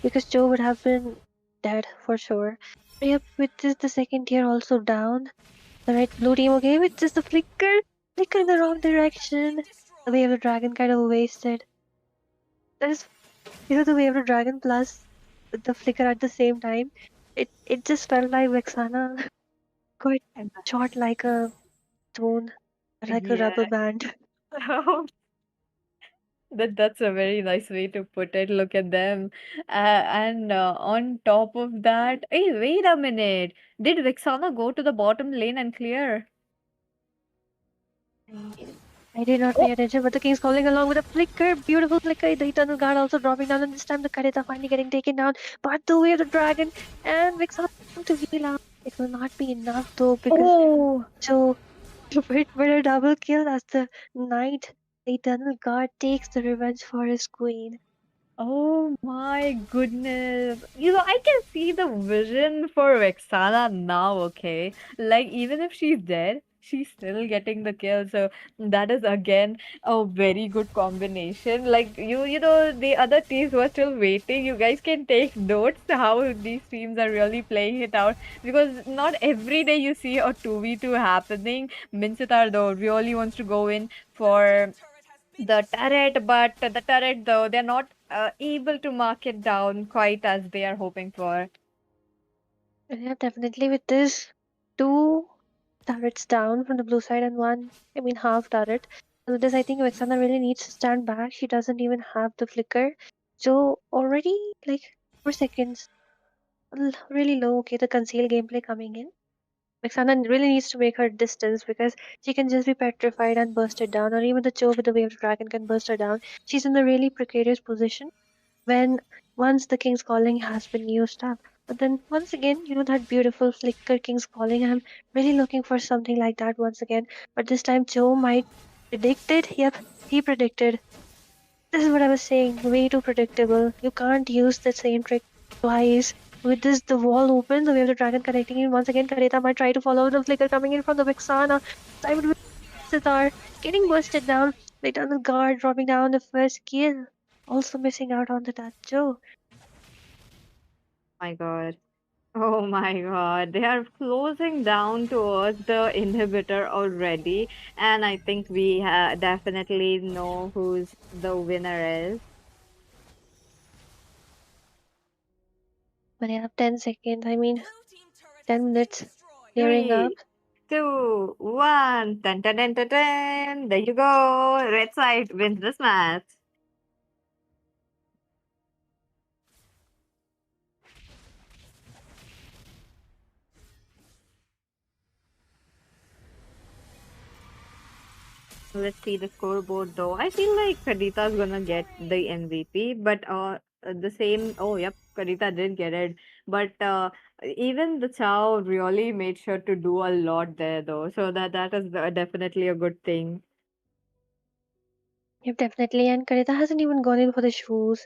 because Joe would have been dead for sure. Yep, with this the second tier also down. The right blue team okay with just the flicker in the wrong direction. The way of the dragon kind of wasted. That is, the way of the dragon plus the flicker at the same time. It just felt like Vexana got And shot like a stone, like a rubber yeah. band. That's a very nice way to put it. Look at them. And on top of that, hey, wait a minute. Did Vixana go to the bottom lane and clear? I did not pay attention, but the king's calling along with a flicker, beautiful flicker. The eternal guard also dropping down, and this time the Kareta finally getting taken down. But the way of the dragon and Vixana to heal out. It will not be enough though because Oh, so with a double kill as the knight, the eternal guard takes the revenge for his queen. oh my goodness. I can see the vision for Vexana now, okay? Like, even if she's dead, she's still getting the kill. So that is again a very good combination. Like, the other teams were still waiting. You guys can take notes how these teams are really playing it out because not every day you see a 2v2 happening. Minsitar, though, really wants to go in for the turret, but the turret though they're not able to mark it down quite as they are hoping for. Yeah, definitely with this two turrets down from the blue side and one, I mean half turret. So with this, I think Vexana really needs to stand back. She doesn't even have the flicker. So already like 4 seconds, really low. Okay, the conceal gameplay coming in. Vexana really needs to make her distance because she can just be petrified and burst it down, or even the Cho with the wave dragon can burst her down. She's in a really precarious position when once the King's Calling has been used up. But then once again, that beautiful flicker King's Calling. I'm really looking for something like that once again. But this time Joe might predict it. Yep, he predicted. This is what I was saying. Way too predictable. You can't use the same trick twice. With this, the wall opens, we have the dragon connecting in. Once again, Kareta might try to follow the flicker coming in from the Vexana. Simon with Sitar getting bursted down. The eternal guard dropping down the first kill. Also missing out on the touch. Joe. My God. Oh my God, they are closing down towards the inhibitor already, and I think we definitely know who's the winner is. But yeah, 10 seconds. I mean, 10 minutes clearing up. 3, 2, 1. Dun, dun, dun, dun, dun. There you go. Red side wins this match. Let's see the scoreboard though. I feel like Kadita's gonna get the MVP, but the same. Oh, yep, Kadita did get it. But even the Chow really made sure to do a lot there though, so that is definitely a good thing. Yep, definitely. And Karita hasn't even gone in for the shoes.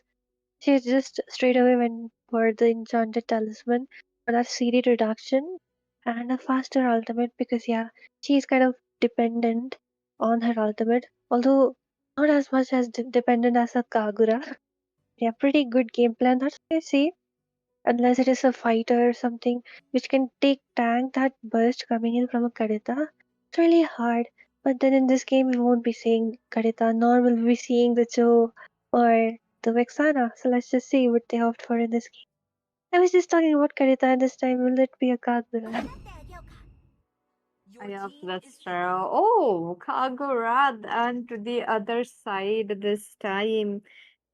She just straight away went for the enchanted talisman for that CD reduction and a faster ultimate because yeah, she's kind of dependent on her ultimate. Although not as much as dependent as a Kagura. Yeah, pretty good game plan. That's what I say. Unless it is a fighter or something which can take tank that burst coming in from a Karita. It's really hard. But then in this game we won't be seeing Karita, nor will we be seeing the Joe or the Vexana. So let's just see what they opt for in this game. I was just talking about Karita and this time will it be a Kagura? Yep, that's true. Oh, Kagurad, and to the other side this time.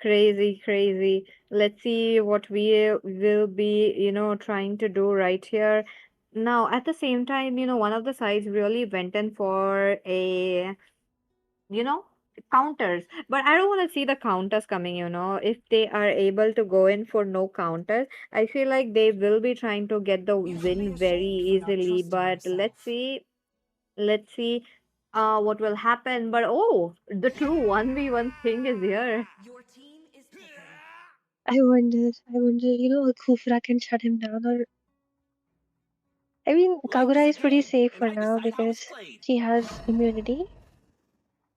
Crazy, crazy. Let's see what we will be, trying to do right here. Now, at the same time, one of the sides really went in for a, you know, counters. But I don't want to see the counters coming. If they are able to go in for no counters, I feel like they will be trying to get the win very easily. But let's see what will happen. But oh, the true 1v1 thing is here. I wonder, Khufra can shut him down or I mean Kagura is pretty safe for now because she has immunity.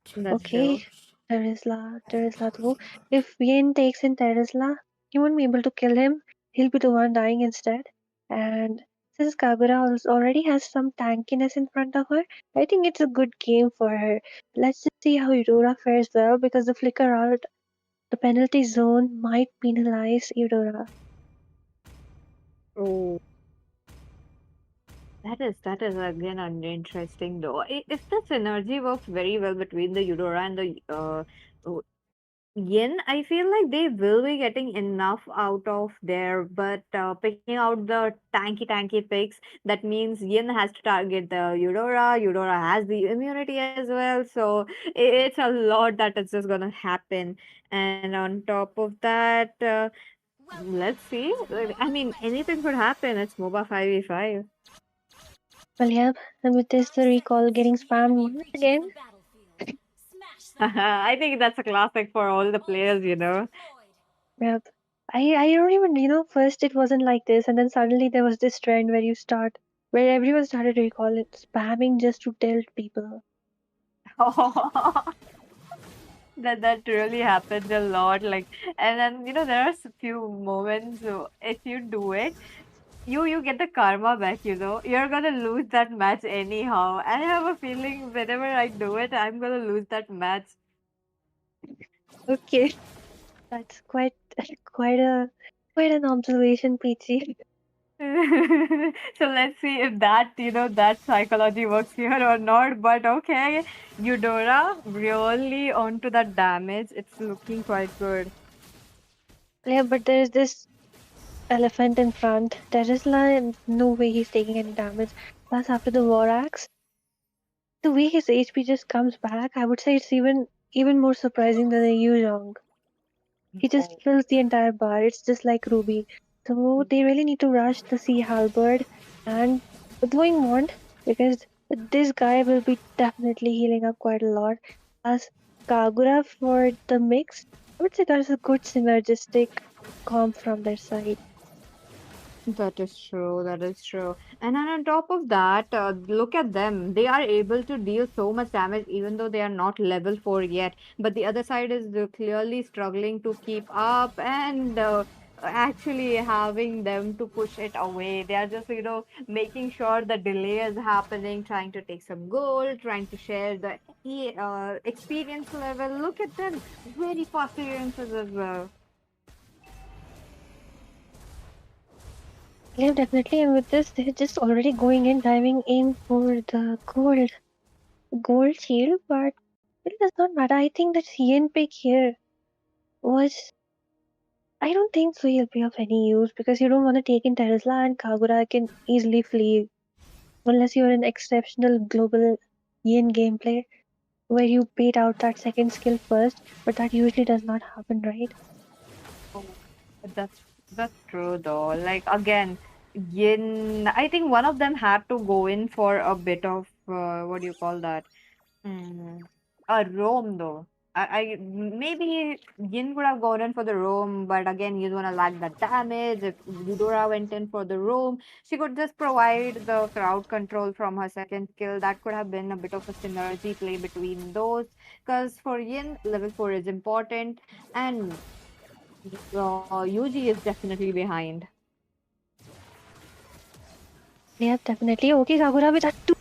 That's true. Okay, Terizla too. If Yin takes in Terizla, he won't be able to kill him. He'll be the one dying instead. And since Kagura already has some tankiness in front of her, I think it's a good game for her. Let's just see how Eudora fares well because the flicker out, the penalty zone might penalize Eudora. Oh, that is again interesting though. If the synergy works very well between the Eudora and the uh, Yin, I feel like they will be getting enough out of there, but picking out the tanky picks, that means Yin has to target the Eudora. Eudora has the immunity as well, so it's a lot that is just gonna happen. And on top of that, let's see. I mean, anything could happen. It's MOBA 5v5. Well, yeah, and with this, the recall getting spammed once again. I think that's a classic for all the players. Yep. I don't even, first it wasn't like this, and then suddenly there was this trend where everyone started to recall it, spamming just to tilt people. That really happens a lot. Like, and then there are few moments. If you do it, you get the karma back. You're gonna lose that match anyhow. I have a feeling whenever I do it, I'm gonna lose that match. Okay, that's quite quite an observation, Peachy. So let's see if that psychology works here or not. But okay, Eudora really onto that damage. It's looking quite good. Yeah, but there's this elephant in front. Terisla, no way he's taking any damage. Plus, after the war axe, the way his HP just comes back, I would say it's even more surprising than the Yu. He just Oh. fills the entire bar. It's just like Ruby. So they really need to rush the Sea Halberd and the Throwing Wand because this guy will be definitely healing up quite a lot. As Kagura for the mix, I would say that's a good synergistic comp from their side. That is true. That is true. And then on top of that, look at them. They are able to deal so much damage even though they are not level 4 yet. But the other side is clearly struggling to keep up and actually having them to push it away. They are just, making sure the delay is happening, trying to take some gold, trying to share the experience level. Look at them. Very fast experiences as well. Yeah, definitely. And with this, they're just already going in, diving in for the gold shield. But it does not matter. I think that CN pick here was I don't think so he'll be of any use because you don't want to take in Tesla and Kagura can easily flee unless you're an exceptional global Yin gameplay. where you bait out that second skill first, but that usually does not happen, right? Oh, that's true though. Like again, Yin. I think one of them had to go in for a bit of what do you call that? Mm, a roam though. Maybe Yin would have gone in for the roam, but again, he's gonna lack the damage. If Eudora went in for the roam, she could just provide the crowd control from her second skill. That could have been a bit of a synergy play between those. Because for Yin, level 4 is important, and Yuji is definitely behind. Yeah, definitely. Okay, Kagura with that two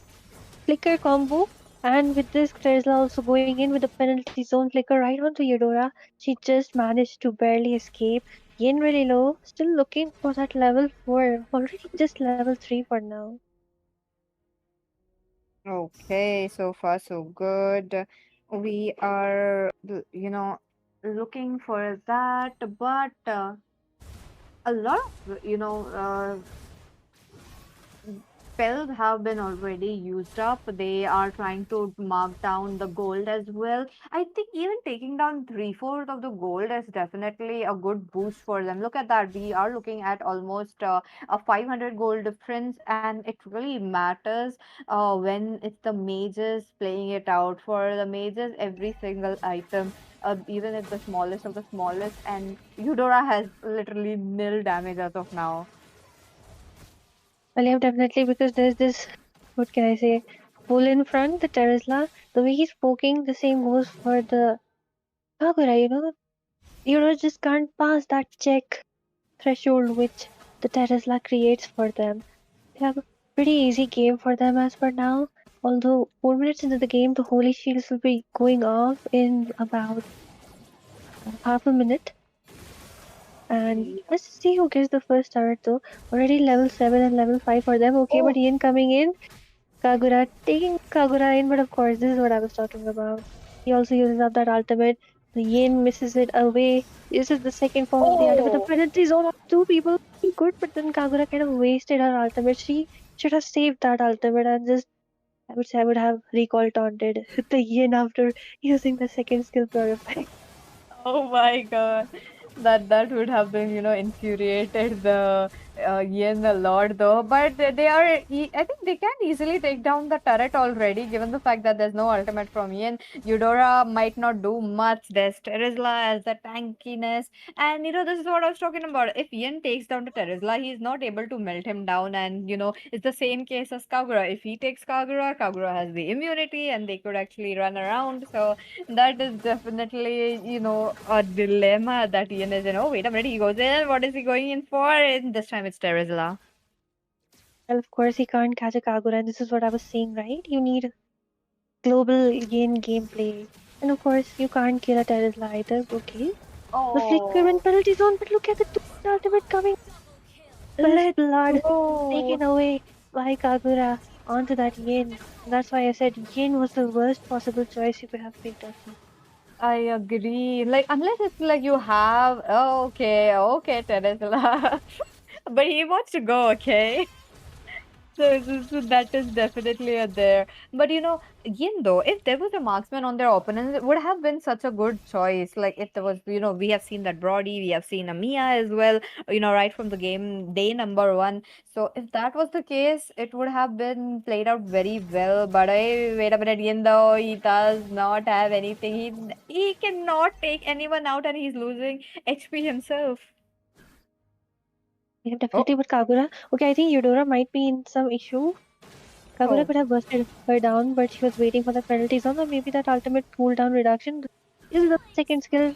flicker combo. And with this, Tesla also going in with the penalty zone flicker right onto Eudora. She just managed to barely escape. Yin really low, still looking for that level 4. Already just level 3 for now. Okay, so far so good. We are, looking for that, but a lot of, spells have been already used up. They are trying to mark down the gold as well. I think even taking down three-fourths of the gold is definitely a good boost for them. Look at that. We are looking at almost a 500 gold difference, and it really matters when it's the mages playing it out. For the mages, every single item, even if the smallest of the smallest, and Eudora has literally nil damage as of now. Well, yeah, definitely because there's this, what can I say, bull in front, the Tesla. The way he's poking, the same goes for the Kagura, you just can't pass that check threshold which the Tesla creates for them. They have a pretty easy game for them as per now. Although 4 minutes into the game, the holy shields will be going off in about half a minute. And let's see who gets the first turret though. Already level 7 and level 5 for them. Okay, but Oh, Ian coming in. Kagura taking Kagura in, but of course, this is what I was talking about. He also uses up that ultimate. The Yin misses it away. This is the second form of the ultimate. The oh. penalty zone of two people. Good, but then Kagura kind of wasted her ultimate. She should have saved that ultimate and just, I would have recall taunted the Yin after using the second skill purify. Oh my God. That would have been, infuriated the Yin a lot though. But I think they can easily take down the turret already, given the fact that there's no ultimate from Yin. Eudora might not do much. There's Terizla as the tankiness. And, this is what I was talking about. If Yin takes down the Terizla, he's not able to melt him down. And, it's the same case as Kagura. If he takes Kagura, Kagura has the immunity and they could actually run around. So, that is definitely, a dilemma that Ian is in. Oh, wait a minute, he goes in. What is he going in for? And this time it's Terizla. Well, of course, he can't catch a Kagura, and this is what I was saying, right? You need global Yin gameplay. And of course, you can't kill a Tesla either. Okay. The flicker and Oh, penalty zone, but look at the ultimate coming. Best let's blood go. taken away by Kagura onto that Yin. That's why I said Yin was the worst possible choice you could have picked up. I agree. Like, unless it's like you have, oh, okay, Terizla. But he wants to go, okay? So that is definitely a there. But again though, if there was a marksman on their opponents, it would have been such a good choice. Like if there was, we have seen that Brody, we have seen Amia as well, right from the game day number one. So if that was the case, it would have been played out very well. But wait a minute, again though, he does not have anything. He cannot take anyone out and he's losing HP himself. Yeah, Oh, definitely with Kagura. Okay, I think Eudora might be in some issue. Kagura oh. could have busted her down, but she was waiting for the penalty zone or maybe that ultimate cooldown reduction. This is the second skill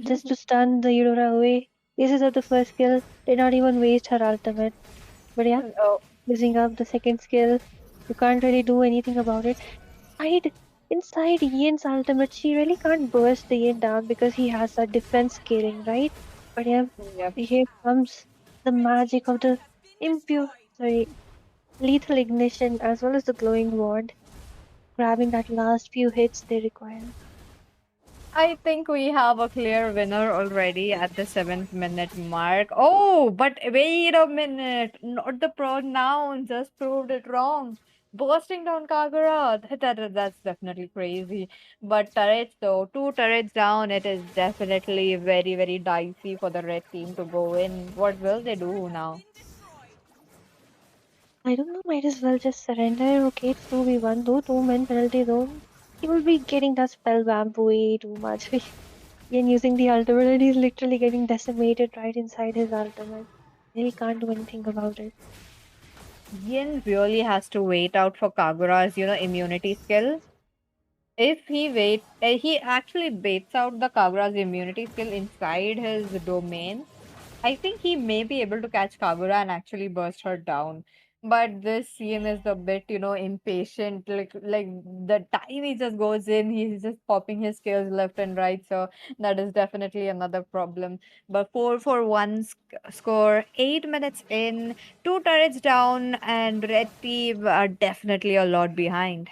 just to stun the Eudora away. This is the first skill. Did not even waste her ultimate. But yeah, Oh. using up the second skill. You can't really do anything about it. Hide inside Ian's ultimate. She really can't burst the Ian down because he has that defense scaling, right? But yeah, Yep. here comes the magic of the impure, sorry, lethal ignition as well as the glowing wand, grabbing that last few hits they require. I think we have a clear winner already at the 7th minute mark. Oh, but wait a minute. Not the pronoun, just proved it wrong. Bursting down Kagura, that's definitely crazy. But turrets though, two turrets down, it is definitely very, very dicey for the red team to go in. What will they do now? I don't know, might as well just surrender. Okay, it's 2v1 though, 2 men penalty zone. He will be getting that spell bamboo way too much. And using the ultimate, and he's literally getting decimated right inside his ultimate. He can't do anything about it. Yin really has to wait out for Kagura's, immunity skill. If he actually baits out the Kagura's immunity skill inside his domain. I think he may be able to catch Kagura and actually burst her down. But this scene is a bit, impatient. Like the time he just goes in, he's just popping his skills left and right. So that is definitely another problem. But 4-1 score, 8 minutes in, two turrets down, and red team are definitely a lot behind.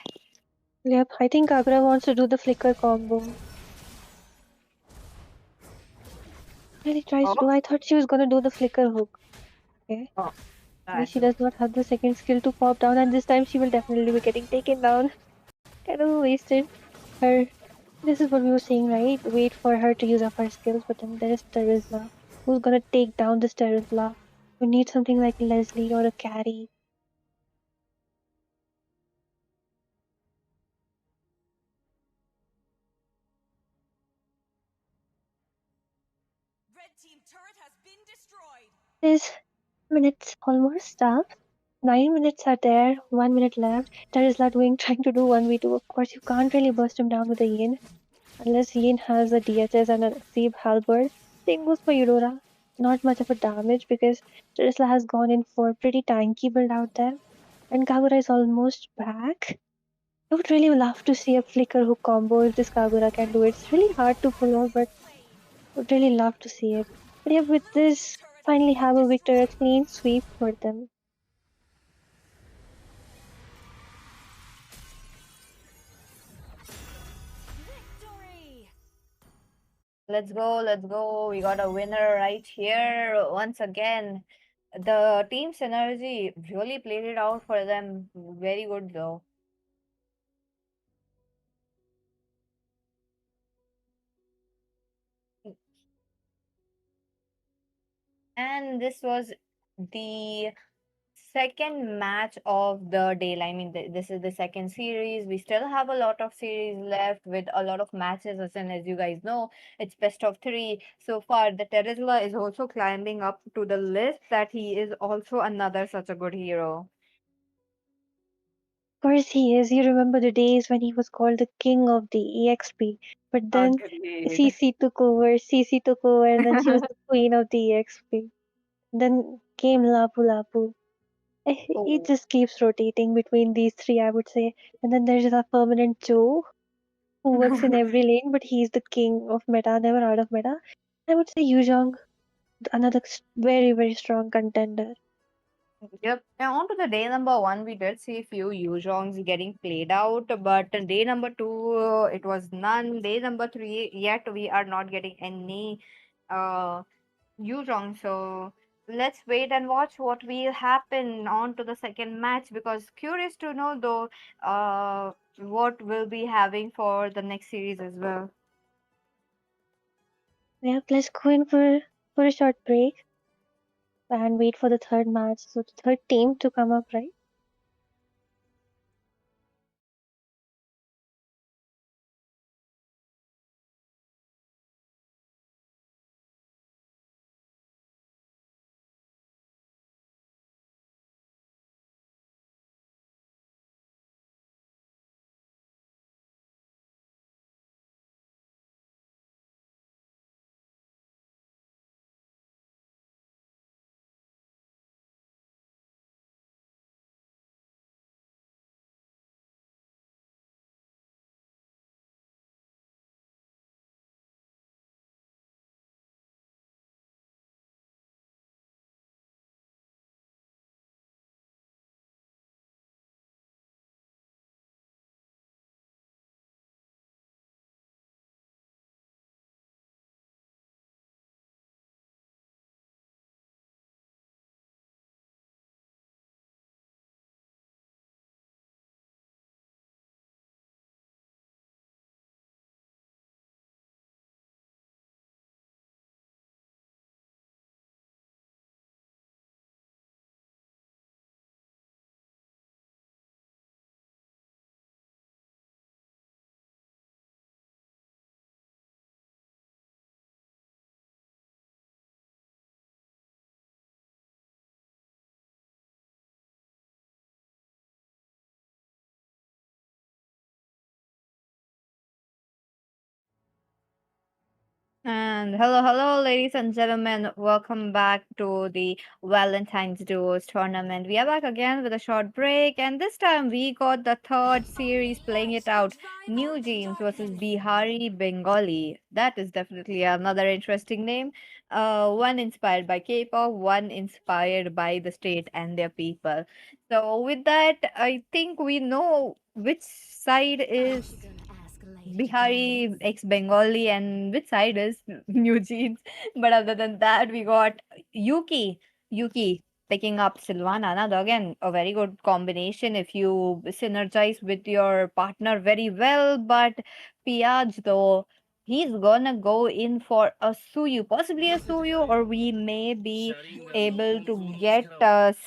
Yep, I think Kagura wants to do the flicker combo. Really tries to Oh, do. I thought she was gonna do the flicker hook. Okay. oh, Maybe that she does not have the second skill to pop down, and this time she will definitely be getting taken down. Kind of wasted her. This is what we were saying, right? Wait for her to use up her skills, but then there is Terizla. Who's gonna take down this Terizla? We need something like Leslie or a carry. This minutes almost up. 9 minutes are there, 1 minute left. Terizla doing trying to do 1v2. Of course, you can't really burst him down with a Yin unless Yin has a DHS and a Sieb Halberd. Same goes for Eudora. Not much of a damage because Terizla has gone in for pretty tanky build out there. And Kagura is almost back. I would really love to see a flicker hook combo if this Kagura can do it. It's really hard to pull off, but would really love to see it. But yeah, with this, finally have a victory, a clean sweep for them. Let's go, let's go. We got a winner right here. Once again, the team synergy really played it out for them. Very good, though. And this was the second match of the day. I mean, this is the second series. We still have a lot of series left with a lot of matches. As you guys know, it's best of three so far. The Terizla is also climbing up to the list that he is also another such a good hero. Of course he is. You remember the days when he was called the king of the EXP. But then Agreed. CC took over, and then she was the queen of the EXP. Then came Lapu Lapu. It Oh. just keeps rotating between these three, I would say. And then there's a permanent Joe who works in every lane, but he's the king of meta, never out of meta. I would say Yuzhong, another very, very strong contender. Yep. And on to the day number one, we did see a few Yuzhongs getting played out, but day number two, it was none. Day number three, yet we are not getting any uh Yuzhong. So let's wait and watch what will happen on to the second match because curious to know though what we'll be having for the next series as well. Yeah, let's go in for a short break and wait for the third match. So the third team to come up, right? And hello, ladies and gentlemen. Welcome back to the Valentine's Duos tournament. We are back again with a short break, and this time we got the third series playing it out. New Jeans versus Bihari Bengali. That is definitely another interesting name. One inspired by K-pop, one inspired by the state and their people. So with that, I think we know which side is Bihari, ex Bengali, and which side is New Jeans. But other than that, we got Yuki picking up Silvana. Now, again, a very good combination if you synergize with your partner very well. But Piaj, though, he's gonna go in for a Suyu, possibly a Suyu, or we may be able to get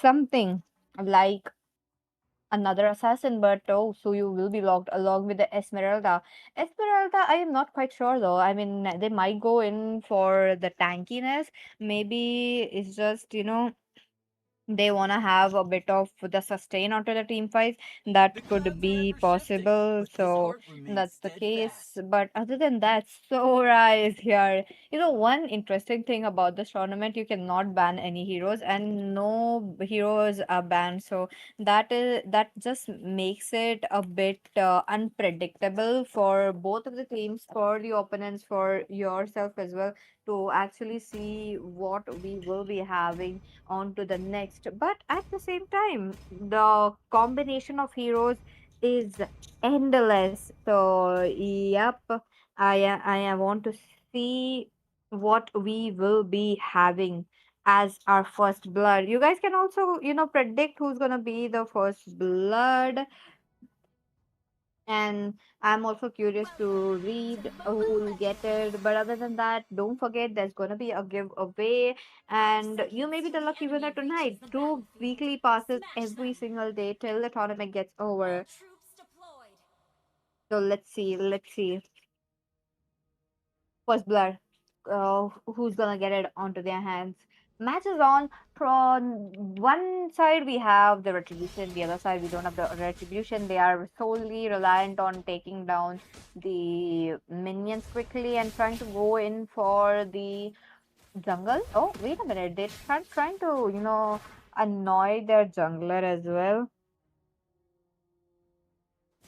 something like another assassin, but oh, so you will be locked along with the Esmeralda. Esmeralda, I am not quite sure though. I mean, they might go in for the tankiness. Maybe it's just, they want to have a bit of the sustain onto the team fights. That could be possible, so that's the case. But other than that, Sora is here. One interesting thing about this tournament, you cannot ban any heroes, and no heroes are banned, so that just makes it a bit unpredictable for both of the teams, for the opponents, for yourself as well, to actually see what we will be having on to the next. But at the same time, the combination of heroes is endless. So, yep, I want to see what we will be having as our first blood. You guys can also, predict who's gonna be the first blood, and I'm also curious to read who will get it. But other than that, don't forget there's gonna be a giveaway, and you may be the lucky winner tonight. Two weekly passes every single day till the tournament gets over. So let's see. First blood. Who's gonna get it onto their hands? Match is on. From one side we have the retribution, the other side we don't have the retribution. They are solely reliant on taking down the minions quickly and trying to go in for the jungle. Oh, wait a minute. They're trying to, annoy their jungler as well.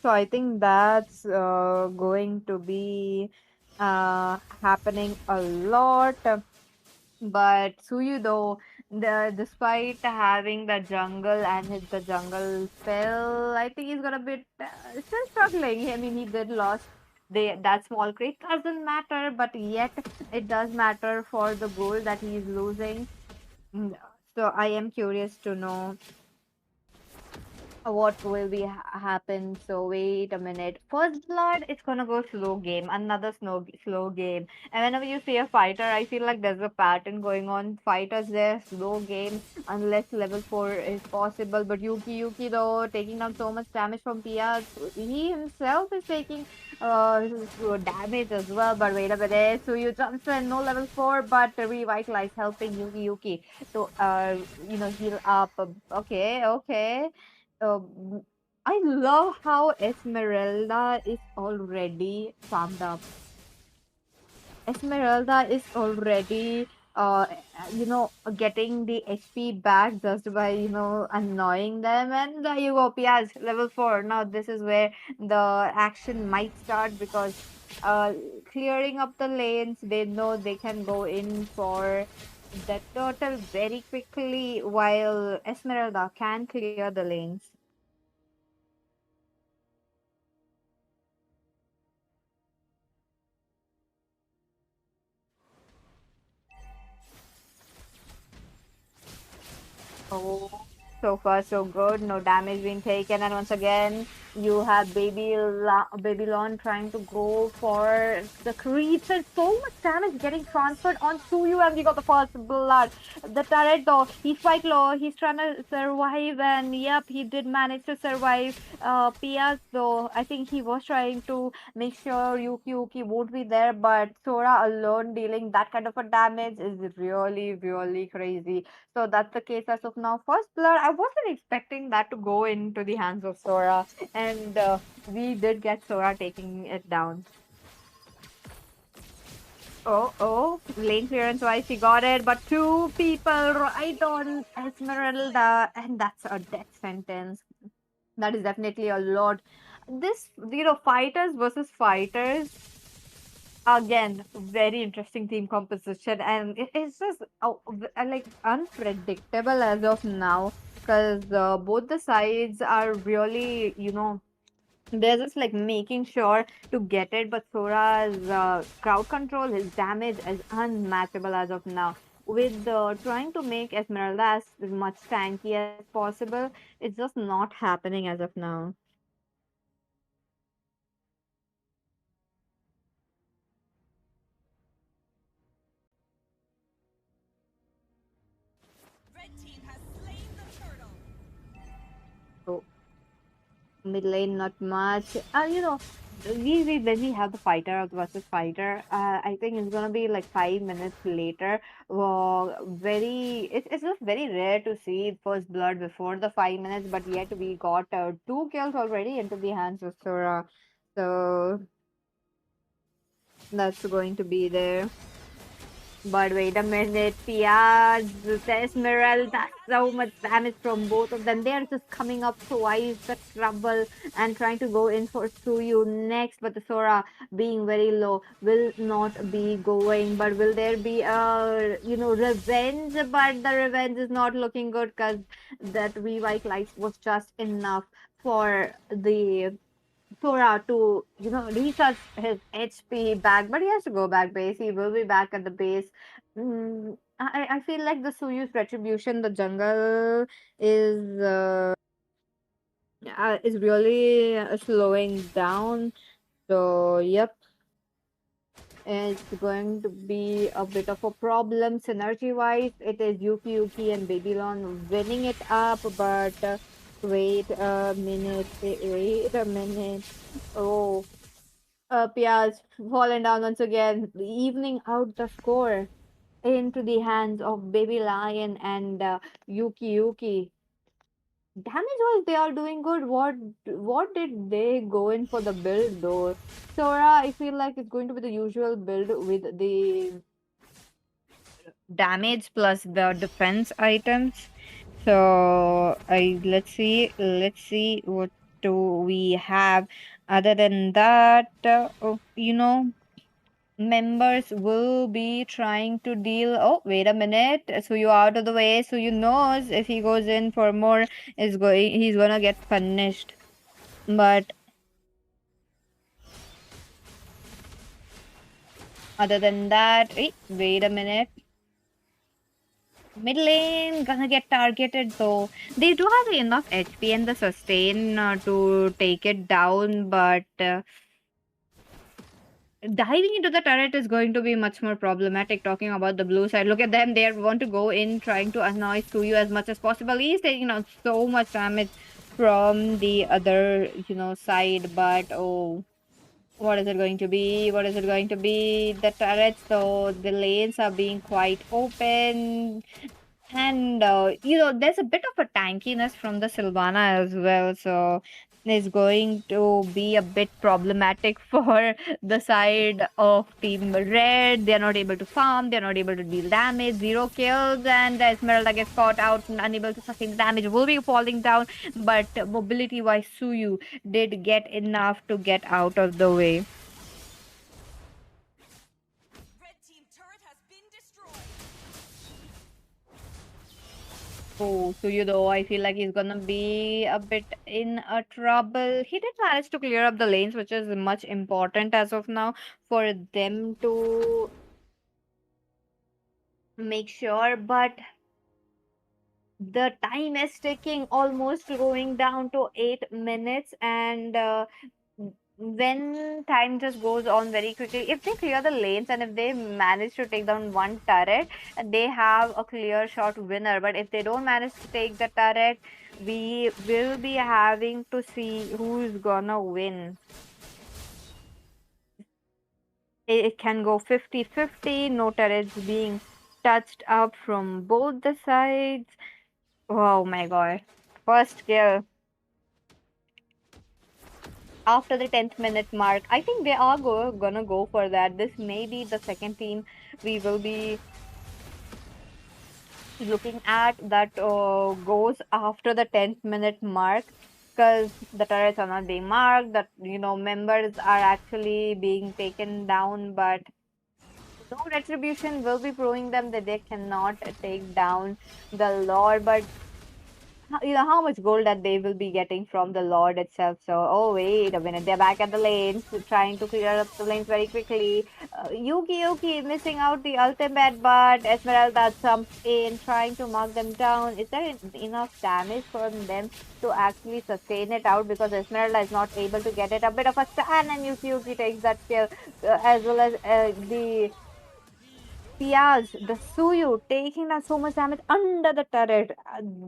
So I think that's going to be happening a lot. But Suyu, though, despite having the jungle and the jungle spell, I think he's got a bit still struggling. I mean, he did lost that small crate. Doesn't matter, but yet it does matter for the goal that he's losing. Mm, So I am curious to know what will be happen. So wait a minute. First blood, it's gonna go slow game. Another slow game. And whenever you see a fighter, I feel like there's a pattern going on. Fighters, they're slow game unless level 4 is possible. But Yuki though, taking down so much damage from Pia, he himself is taking damage as well. But wait a minute. So you jumps in, no level 4, but revitalize, helping Yuki to heal up. Okay. I love how Esmeralda is already farmed up. Esmeralda is already, getting the HP back just by, annoying them. And there you go, Piaz, level 4. Now, this is where the action might start because clearing up the lanes, they know they can go in for the turtle very quickly while Esmeralda can clear the lanes. Oh, so far so good. No damage being taken, and once again, you have Babylon trying to go for the creeps, and so much damage getting transferred on Suyu, and we got the first blood. The turret though, he's quite low. He's trying to survive, and yep, he did manage to survive. Piaz though, I think he was trying to make sure Yuki won't be there, but Sora alone dealing that kind of a damage is really, really crazy. So that's the case as of now. First blood, I wasn't expecting that to go into the hands of Sora, and we did get Sora taking it down. Oh, lane clearance wise, she got it, but two people right on Esmeralda, and that's a death sentence. That is definitely a lot. This, fighters versus fighters, again, very interesting team composition, and it's just like unpredictable as of now, because both the sides are really, they're just like making sure to get it, but Sora's crowd control, his damage is unmatchable as of now. With trying to make Esmeralda as much tanky as possible, it's just not happening as of now. So mid lane, not much. When we have the fighter versus fighter, I think it's gonna be like 5 minutes later. It's just very rare to see first blood before the 5 minutes, but yet we got two kills already into the hands of Sora. So that's going to be there. But wait a minute, Piaz, Esmeralda, so much damage from both of them. They are just coming up twice the trouble and trying to go in for Suyu next. But the Sora being very low will not be going. But will there be a revenge? But the revenge is not looking good because that revitalize was just enough for the Sora to, recharge his HP back, but he has to go back base. He will be back at the base. I feel like the Suyu's retribution, the jungle is really slowing down. So yep, it's going to be a bit of a problem synergy wise. It is Yuki and Babylon winning it up, but wait a minute, wait a minute. Oh, Piaz fallen down once again, evening out the score into the hands of Baby Lion and Yuki. Damage was they are doing good. What did they go in for the build though? Sora, I feel like it's going to be the usual build with the damage plus the defense items. So I let's see what do we have. Other than that, members will be trying to deal. Oh, wait a minute. So you out of the way. So you knows if he goes in for more, he's gonna get punished. But other than that, wait a minute. Mid lane gonna get targeted though. They do have enough HP and the sustain to take it down, but diving into the turret is going to be much more problematic. Talking about the blue side, look at them. They want to go in, trying to annoy Suyu as much as possible. He's taking out so much damage from the other, side. But oh, what is it going to be? What is it going to be? The turrets, though, the lanes are being quite open. And there's a bit of a tankiness from the Sylvana as well, so it's going to be a bit problematic for the side of Team Red. They're not able to farm, they're not able to deal damage, zero kills, and the Esmeralda gets caught out and unable to sustain the damage, will be falling down. But mobility wise, Suyu did get enough to get out of the way. Oh, so I feel like he's gonna be a bit in a trouble. He did manage to clear up the lanes, which is much important as of now for them to make sure. But the time is ticking, almost going down to 8 minutes, and when time just goes on very quickly, if they clear the lanes and if they manage to take down one turret, they have a clear shot winner. But if they don't manage to take the turret, we will be having to see who's gonna win. It can go 50-50, no turrets being touched up from both the sides. Oh my god. First kill. after the 10th minute mark. I think they are gonna go for that. This may be the second team we will be looking at that goes after the 10th minute mark, because the turrets are not being marked, that members are actually being taken down, but no retribution will be proving them that they cannot take down the lord. But how much gold that they will be getting from the Lord itself. So, oh wait a minute, they're back at the lanes, trying to clear up the lanes very quickly. Yuki missing out the ultimate, but Esmeralda jumps in, trying to mark them down. Is there enough damage for them to actually sustain it out? Because Esmeralda is not able to get it. A bit of a stun, and Yuki takes that kill, as well as the Piaz, the Suyu taking down so much damage under the turret.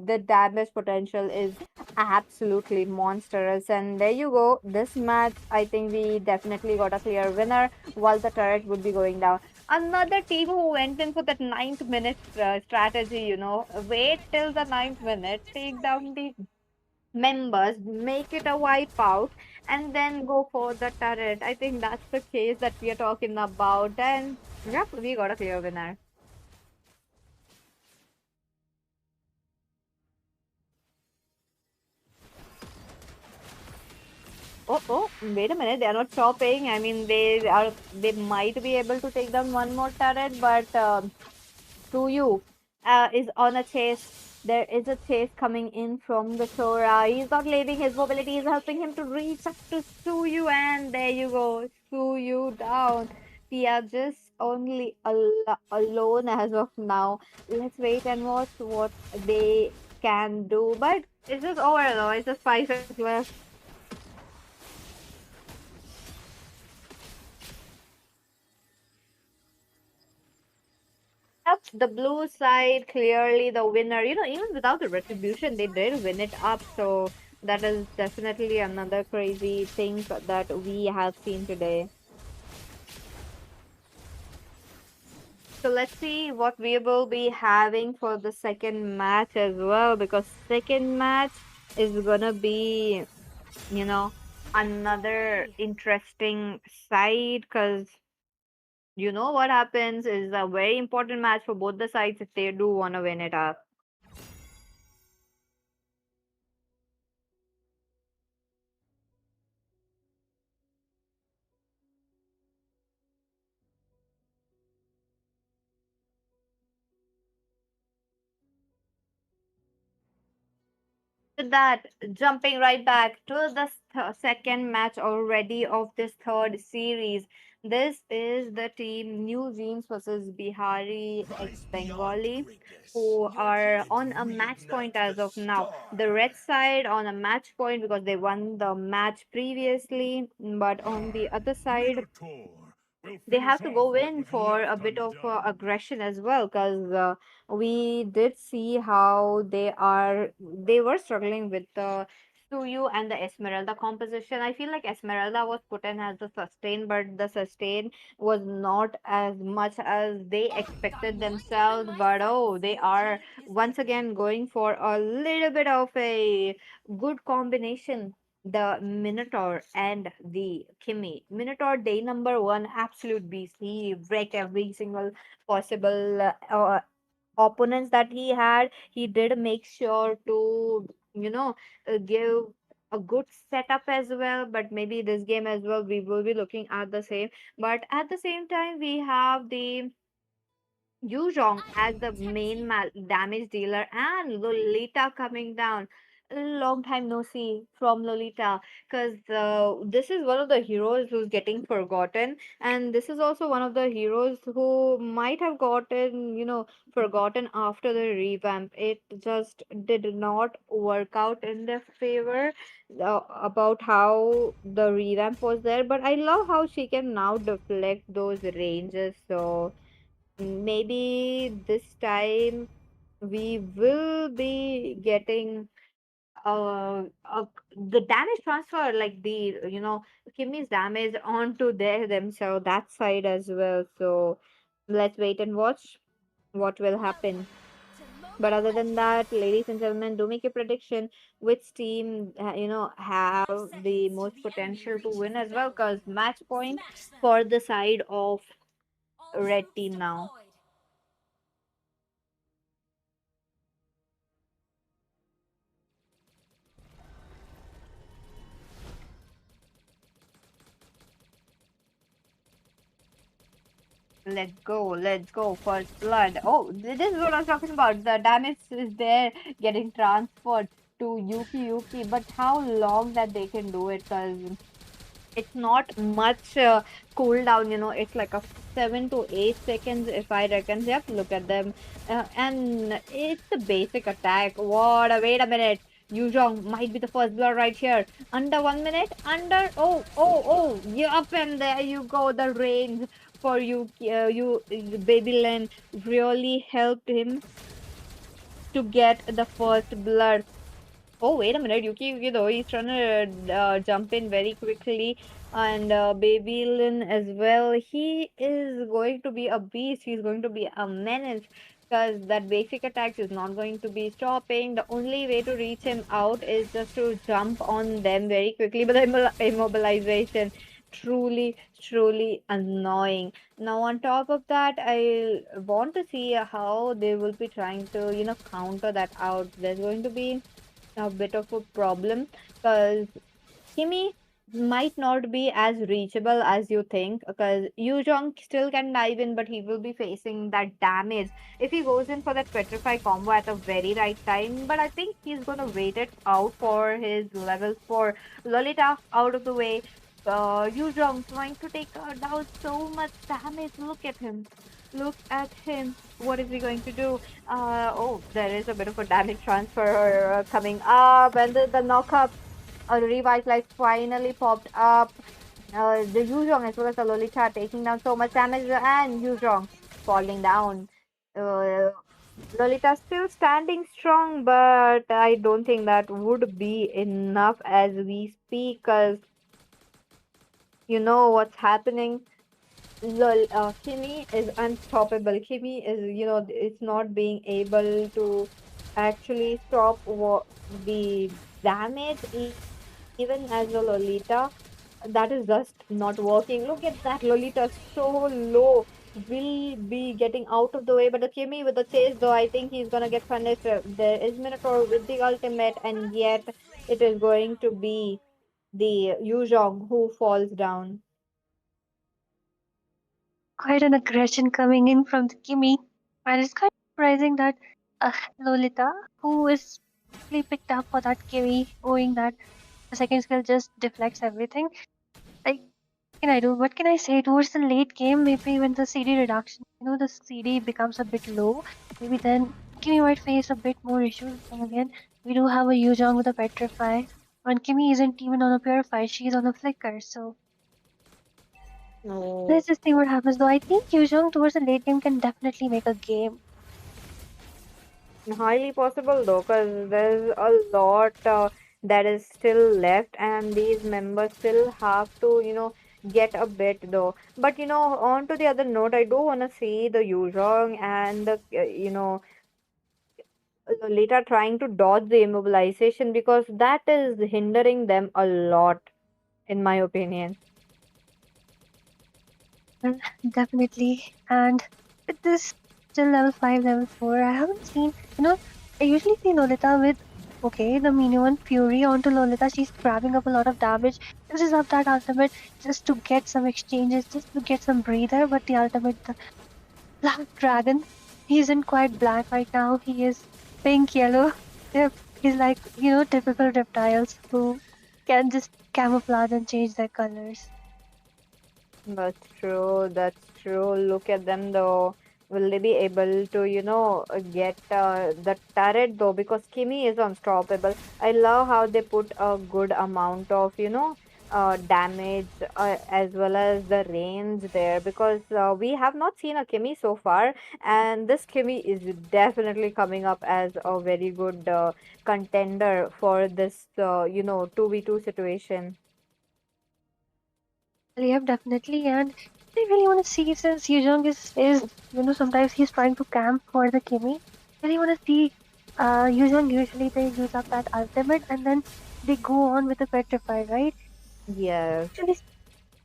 The damage potential is absolutely monstrous. And there you go. This match, I think we definitely got a clear winner while the turret would be going down. Another team who went in for that 9th minute strategy, wait till the 9th minute, take down the members, make it a wipeout, and then go for the turret. I think that's the case that we are talking about. And yep, we got a clear winner. Oh, wait a minute. They are not stopping. I mean, they might be able to take down one more turret, but Suyu is on a chase. There is a chase coming in from the Sora. He's not leaving. His mobility is helping him to reach up to Suyu, and there you go. Suyu down. We are just only alone as of now. Let's wait and watch what they can do. But it's just over though. It's just 5 seconds left. Up the blue side, clearly the winner. Even without the retribution, they did win it up. So that is definitely another crazy thing that we have seen today. So let's see what we will be having for the second match as well, because second match is gonna be, you know, another interesting side, because what happens is a very important match for both the sides if they do want to win it up. With that, jumping right back to the second match already of this third series. This is the team New Jeans versus Bihari ex Bengali, who are on a match point as of now. The red side on a match point because they won the match previously, but on the other side, they have to go in for a bit of aggression as well, because we did see how they were struggling with the Suyu and the Esmeralda composition. I feel like Esmeralda was put in as the sustain, but the sustain was not as much as they expected themselves. But oh, they are once again going for a little bit of a good combination, the Minotaur and the Kimmy. Minotaur, day number one, absolute beast. He wrecked every single possible opponents that he had. He did make sure to, give a good setup as well. But maybe this game as well, we will be looking at the same. But at the same time, we have the Yu Zhong as the main damage dealer, and Lolita coming down. Long time no see from Lolita, because this is one of the heroes who's getting forgotten, and this is also one of the heroes who might have gotten, forgotten after the revamp. It just did not work out in their favor about how the revamp was there, but I love how she can now deflect those ranges. So maybe this time we will be getting the damage transfer, like the Kimmy's damage onto themselves, that side as well. So let's wait and watch what will happen. But other than that, ladies and gentlemen, do make a prediction which team have the most potential to win as well. Because match point for the side of red team now. Let's go. First blood. Oh, this is what I was talking about. The damage is there getting transferred to Yuki. But how long that they can do it? Because it's not much cooldown, it's like a 7 to 8 seconds if I reckon. Yep, look at them. And it's the basic attack. Wait a minute. Yuzhong might be the first blood right here. Under 1 minute. Under. Oh. Yup, and there you go. The range for you, Baby Len really helped him to get the first blood. Oh, wait a minute. Yuki though, he's trying to jump in very quickly. And Baby Lin as well. He is going to be a beast. He's going to be a menace because that basic attack is not going to be stopping. The only way to reach him out is just to jump on them very quickly. But the immobilization, truly annoying. Now, on top of that, I want to see how they will be trying to, counter that out. There's going to be a bit of a problem because Kimi might not be as reachable as you think because Yu Jong still can dive in, but he will be facing that damage if he goes in for that petrify combo at the very right time. But I think he's gonna wait it out for his level 4. Lolita out of the way. Yu Jong trying to take down so much damage. Look at him. Look at him. What is he going to do? Oh, there is a bit of a damage transfer coming up, and the knockup, a revitalize finally popped up. The Yuzhong as well as the Lolita taking down so much damage, and Yuzhong falling down. Uh, Lolita still standing strong, but I don't think that would be enough as we speak, because you know what's happening. Kimi is unstoppable. Kimi is, it's not being able to actually stop the damage, even as a Lolita. That is just not working. Look at that. Lolita so low. Will be getting out of the way, but the Kimi with the chase, though, I think he's gonna get punished. There is Minotaur with the ultimate, and yet it is going to be the Yuzhong who falls down. Quite an aggression coming in from the Kimi, and it's kind of surprising that Lolita, who is really picked up for that Kimi, owing that the second skill just deflects everything. Like, what can I do? What can I say? Towards the late game, maybe when the CD reduction, the CD becomes a bit low, maybe then Kimi might face a bit more issues. And again, we do have a Yuzhong with a Petrify, and Kimi isn't even on a Purify, she's on a Flicker, so No. let's just see what happens. Though I think Yuzhong towards the late game can definitely make a game. Highly possible though, because there's a lot that is still left, and these members still have to, get a bit though. But on to the other note, I do want to see the Yuzhong and the, Lolita trying to dodge the immobilization, because that is hindering them a lot, in my opinion. Well, definitely. And with this still level 5, level 4, I haven't seen, I usually see Lolita with, okay, the mini one Fury onto Lolita. She's grabbing up a lot of damage. This is up that ultimate just to get some exchanges, just to get some breather. But the ultimate, the Black Dragon, he isn't quite black right now. He is pink, yellow. Yep. He's like, typical reptiles who can just camouflage and change their colors. That's true. That's true. Look at them though. Will they be able to, get the turret though? Because Kimi is unstoppable. I love how they put a good amount of, damage as well as the range there, because we have not seen a Kimi so far, and this Kimi is definitely coming up as a very good contender for this, 2v2 situation. Yep, definitely. And I really want to see since Yujong is sometimes he's trying to camp for the Kimi. really want to see usually they use up that ultimate and then they go on with the petrify, right? Yes. Actually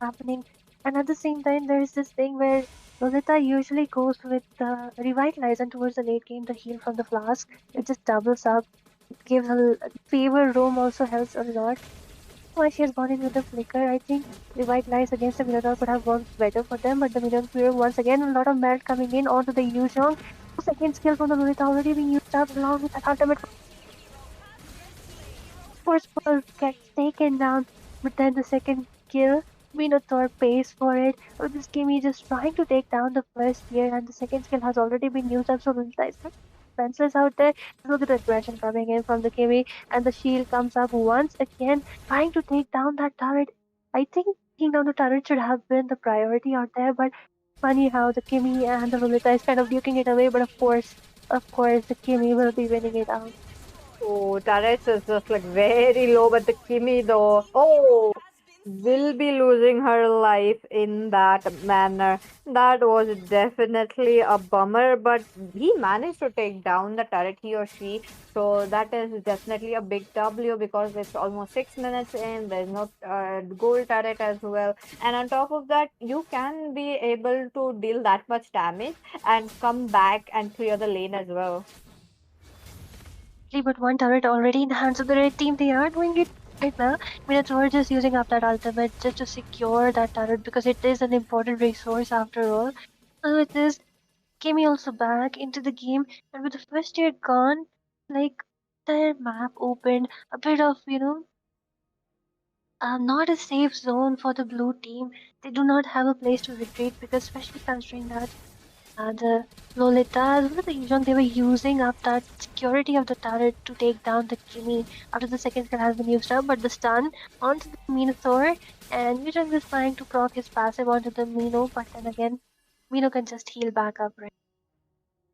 happening. And at the same time, there is this thing where Lolita usually goes with the revitalize, and towards the late game, the heal from the flask. It just doubles up. It gives a favor roam also helps a lot. Why she has gone in with the flicker, I think revitalize against the Minotaur could have worked better for them, but the Minotaur once again a lot of merit coming in onto the Yuzhong. Second skill from the Lolita already being used up along with that ultimate Force Pearl gets taken down, but then the second kill, Minotaur pays for it. With this game, he's just trying to take down the first tier, and the second skill has already been used up, so Lolita is kind of defenseless out there. Look at the aggression coming in from the Kimi, and the shield comes up once again, trying to take down that turret. I think taking down the turret should have been the priority out there, but funny how the Kimi and the Lolita is kind of duking it away, but of course, the Kimi will be winning it out. Oh, Tarex is just like very low, but the Kimi though, oh, will be losing her life in that manner. That was definitely a bummer, but he managed to take down the turret, he or she. So that is definitely a big W because it's almost 6 minutes in. There's no gold turret as well, and on top of that, you can be able to deal that much damage and come back and clear the lane as well. But one turret already in the hands of the red team. They are doing it right now. Minotaur just using up that ultimate just to secure that turret because it is an important resource after all. And with this, Kimi also back into the game, and with the first year gone, like their map opened a bit of not a safe zone for the blue team. They do not have a place to retreat because, especially considering that the Lolitas, what are the Yuzhong, they were using up that security of the turret to take down the Kimi after the second skill has been used up, but the stun onto the Minotaur, and Yuzhong is trying to proc his passive onto the Mino, but then again, Mino can just heal back up, right?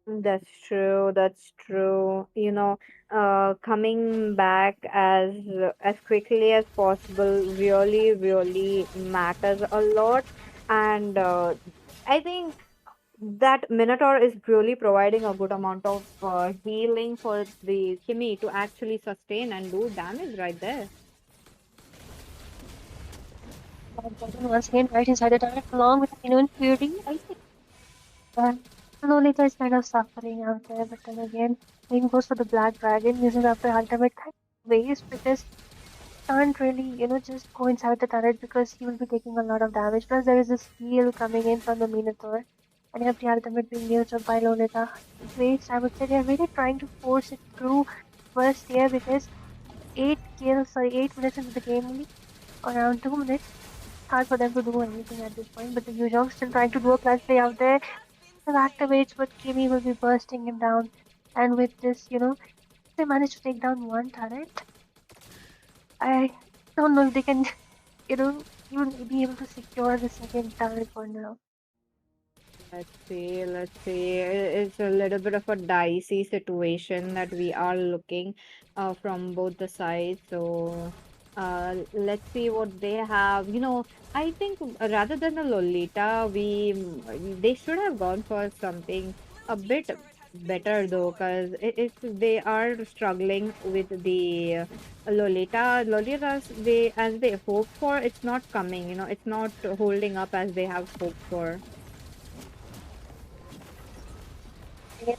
That's true. That's true. Coming back as quickly as possible really, really matters a lot. And I think that Minotaur is really providing a good amount of healing for the Kimi to actually sustain and do damage right there. And then once again, right inside the turret, along with Mino and Fury, I think uh, Lolita is kind of suffering out there, but then again, same goes for the Black Dragon using up the ultimate kind of waste because can't really, just go inside the turret because he will be taking a lot of damage. Plus, there is this heal coming in from the Minotaur, and you have the ultimate being used up by Lolita. Waste, I would say they're really trying to force it through first here because 8 minutes into the game, only around 2 minutes. Hard for them to do anything at this point, but the Yuzhong still trying to do a clutch play out there. It activates, but Kimi will be bursting him down. And with this, they manage to take down one turret. I don't know if they can even be able to secure the second turret for now. Let's see, let's see. It's a little bit of a dicey situation that we are looking from both the sides. So let's see what they have. I think rather than a Lolita, they should have gone for something a bit better though, because they are struggling with the Lolitas. They as they hoped for, it's not coming. It's not holding up as they have hoped for. Yeah.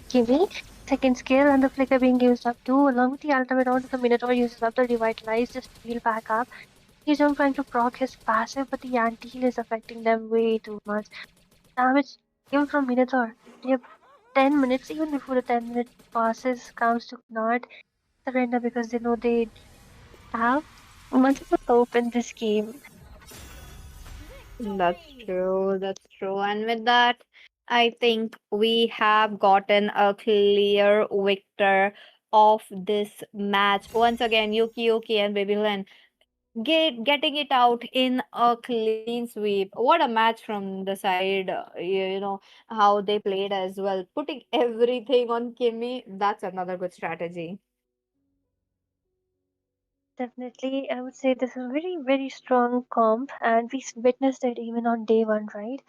Kimi, second skill and the flicker being used up too, along with the ultimate onto the Minotaur uses up the revitalize just to heal back up. He's on trying to proc his passive, but the anti-heal is affecting them way too much. Damage even from Minotaur. They have 10 minutes, even before the 10-minute passes comes to not surrender because they know they have multiple hope in this game. That's true. That's true. And with that, I think we have gotten a clear victor of this match. Once again, Yuki and Babylan getting it out in a clean sweep. What a match from the side. How they played as well. Putting everything on Kimmy, that's another good strategy. Definitely, I would say this is a very, very strong comp, and we witnessed it even on day one, right?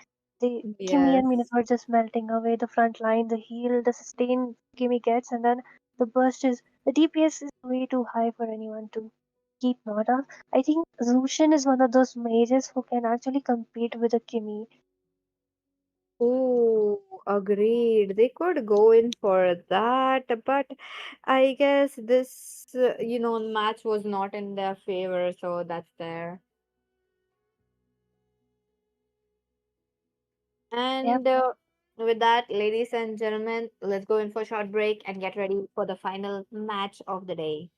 The Kimi and Yes. Minotaur just melting away the front line, the heal, the sustain Kimi gets, and then the burst is the DPS is way too high for anyone to keep note of. I think Zushin is one of those mages who can actually compete with a Kimi. Oh, agreed. They could go in for that, but I guess this, match was not in their favor, so that's there. Yep. And with that, ladies and gentlemen, let's go in for a short break and get ready for the final match of the day.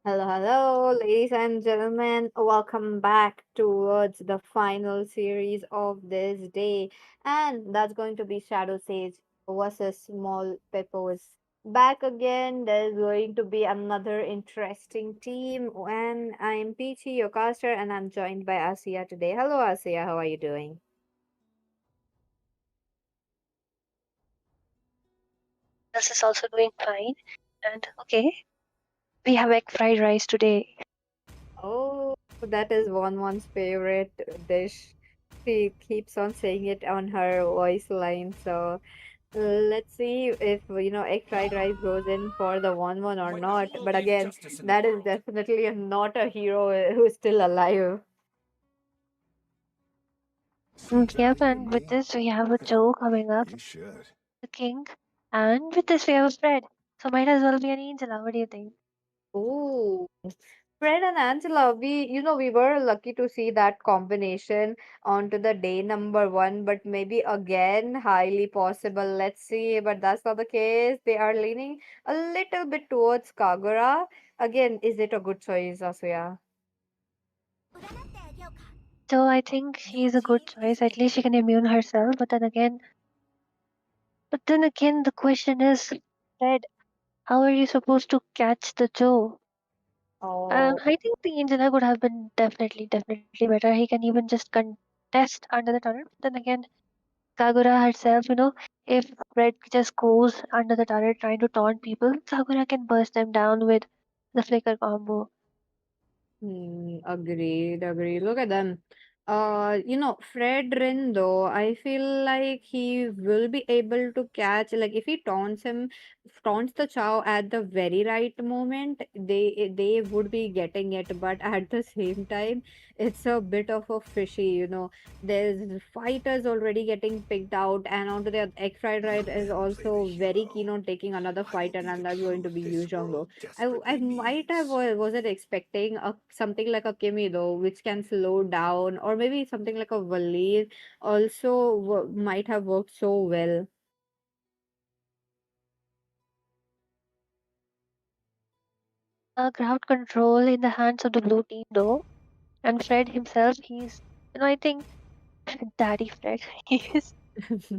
Hello, hello, ladies and gentlemen. Welcome back towards the final series of this day. And that's going to be Shadow Sage versus Small Peppers. Back again, there's going to be another interesting team. And I'm Peachy, your caster, and I'm joined by Asiya today. Hello, Asiya. How are you doing? This is also doing fine. And okay, we have egg fried rice today. Oh, that is one's favorite dish. She keeps on saying it on her voice line, so let's see if egg fried rice goes in for the one or not. But again, that is definitely not a hero who's still alive. Yep, and with this we have a Joe coming up, You should. the king. And with this we have a Fred. So might as well be an Angela. What do you think? Oh, Fred and Angela, we were lucky to see that combination onto the day number one, but maybe again, highly possible. Let's see, but that's not the case. They are leaning a little bit towards Kagura. Again, is it a good choice, Asuya? So I think she's a good choice. At least she can immune herself. But then again, the question is, Fred, how are you supposed to catch the Joe? Oh. I think the Angela could have been definitely better. He can even just contest under the turret. Then again, Kagura herself, if Fred just goes under the turret trying to taunt people, Kagura can burst them down with the flicker combo. Agreed, agreed. Look at them. Fred Rin though, I feel like he will be able to catch, like if he taunts the Chow at the very right moment, they would be getting it. But at the same time, it's a bit of a fishy. There's fighters already getting picked out, and onto the X right is also very keen on taking another fighter, and that's going to be Yu Jong. I might have wasn't expecting something like a Kimi though, which can slow down, or maybe something like a Valir also might have worked so well. Crowd control in the hands of the blue team, though. And Fred himself, I think Daddy Fred, he's,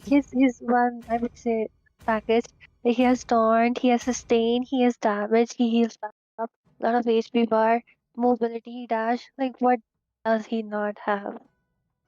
he's one, I would say, package. He has taunt, he has sustain, he has damage, he heals back up, a lot of HP bar, mobility, dash. Like, what does he not have?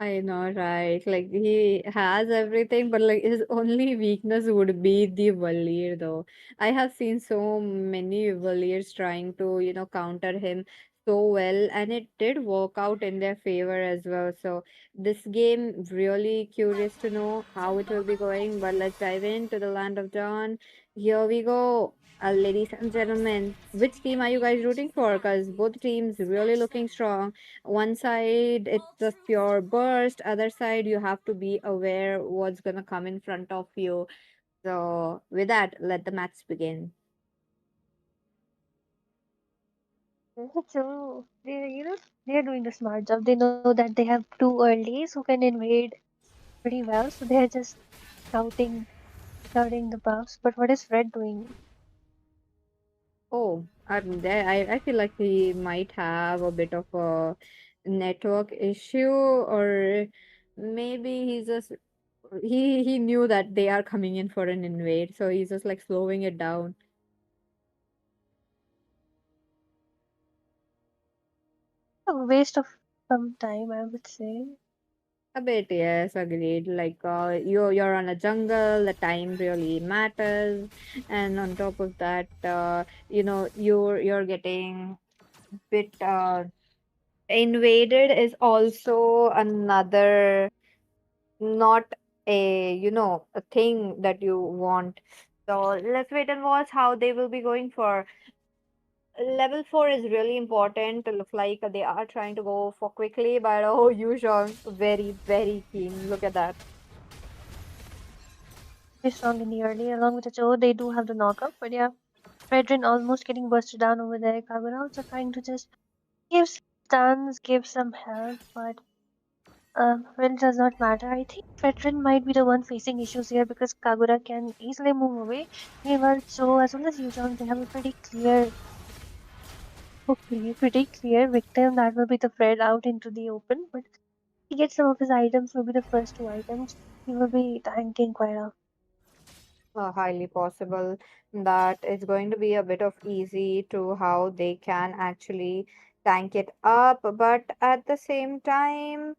I know, right? Like he has everything, but like his only weakness would be the Valir, though. I have seen so many Valirs trying to, counter him so well, and it did work out in their favor as well. So this game, really curious to know how it will be going. But let's dive into the land of Dawn. Here we go. Ladies and gentlemen, which team are you guys rooting for? Because both teams really looking strong. One side it's just pure burst, other side you have to be aware what's gonna come in front of you. So with that, let the match begin. So they're doing the smart job. They know that they have two earlys who can invade pretty well, so they're just scouting, scouting the buffs. But what is Fred doing? Oh, there I feel like he might have a bit of a network issue, or maybe he's just he knew that they are coming in for an invade, so he's just like slowing it down. A waste of some time, I would say. A bit, yes, agreed. Like you're on a jungle, the time really matters, and on top of that, you're getting bit invaded is also another not a thing that you want. So let's wait and watch how they will be going for. Level 4 is really important. To look like they are trying to go for quickly, but oh, Yuzhong, very, very keen. Look at that. Pretty strong in the early, along with the Joe. They do have the knockup, but yeah, Fredrin almost getting bursted down over there. Kagura also trying to just give some stuns, give some help, but well, it does not matter. I think Fredrin might be the one facing issues here because Kagura can easily move away. Meanwhile, Joe as well as Yuzhong, they have a pretty clear victim that will be the Fred out into the open. But he gets some of his items, maybe the first two items. He will be tanking quite a. Highly possible that it's going to be a bit of easy to how they can actually tank it up, but at the same time,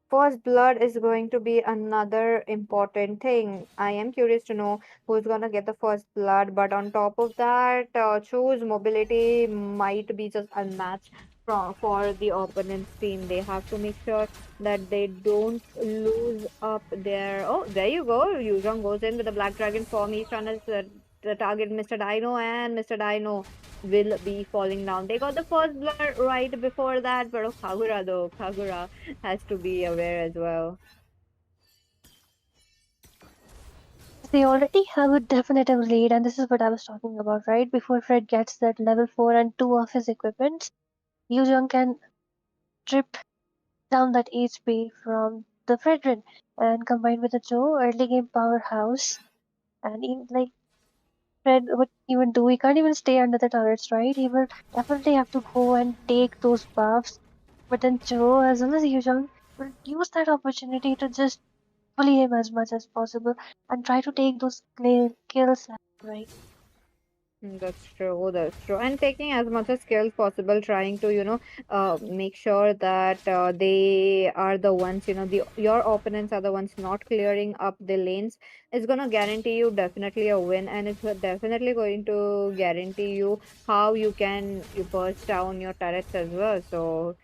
first blood is going to be another important thing. I am curious to know who's gonna get the first blood, but on top of that, choose mobility might be just unmatched for the opponent's team. They have to make sure that they don't lose up their. Oh, there you go. Yuzhong goes in with the Black Dragon form. He's trying to the target Mr. Dino, and Mr. Dino will be falling down. They got the first blood right before that, but oh, Kagura though. Kagura has to be aware as well. They already have a definitive lead, and this is what I was talking about, right? Before Fred gets that level 4 and 2 of his equipment, Yuzhong can strip down that HP from the Fredrin and combined with the Joe early game powerhouse. And even, like Fred would even do, he can't even stay under the turrets, right? He will definitely have to go and take those buffs. But then Joe, as well as Yuzhong, will use that opportunity to just bully him as much as possible and try to take those kills, right? That's true. That's true. And taking as much as skills possible, trying to make sure that they are the ones, the your opponents are the ones not clearing up the lanes. It's gonna guarantee you definitely a win, and it's definitely going to guarantee you how you burst down your turrets as well. So,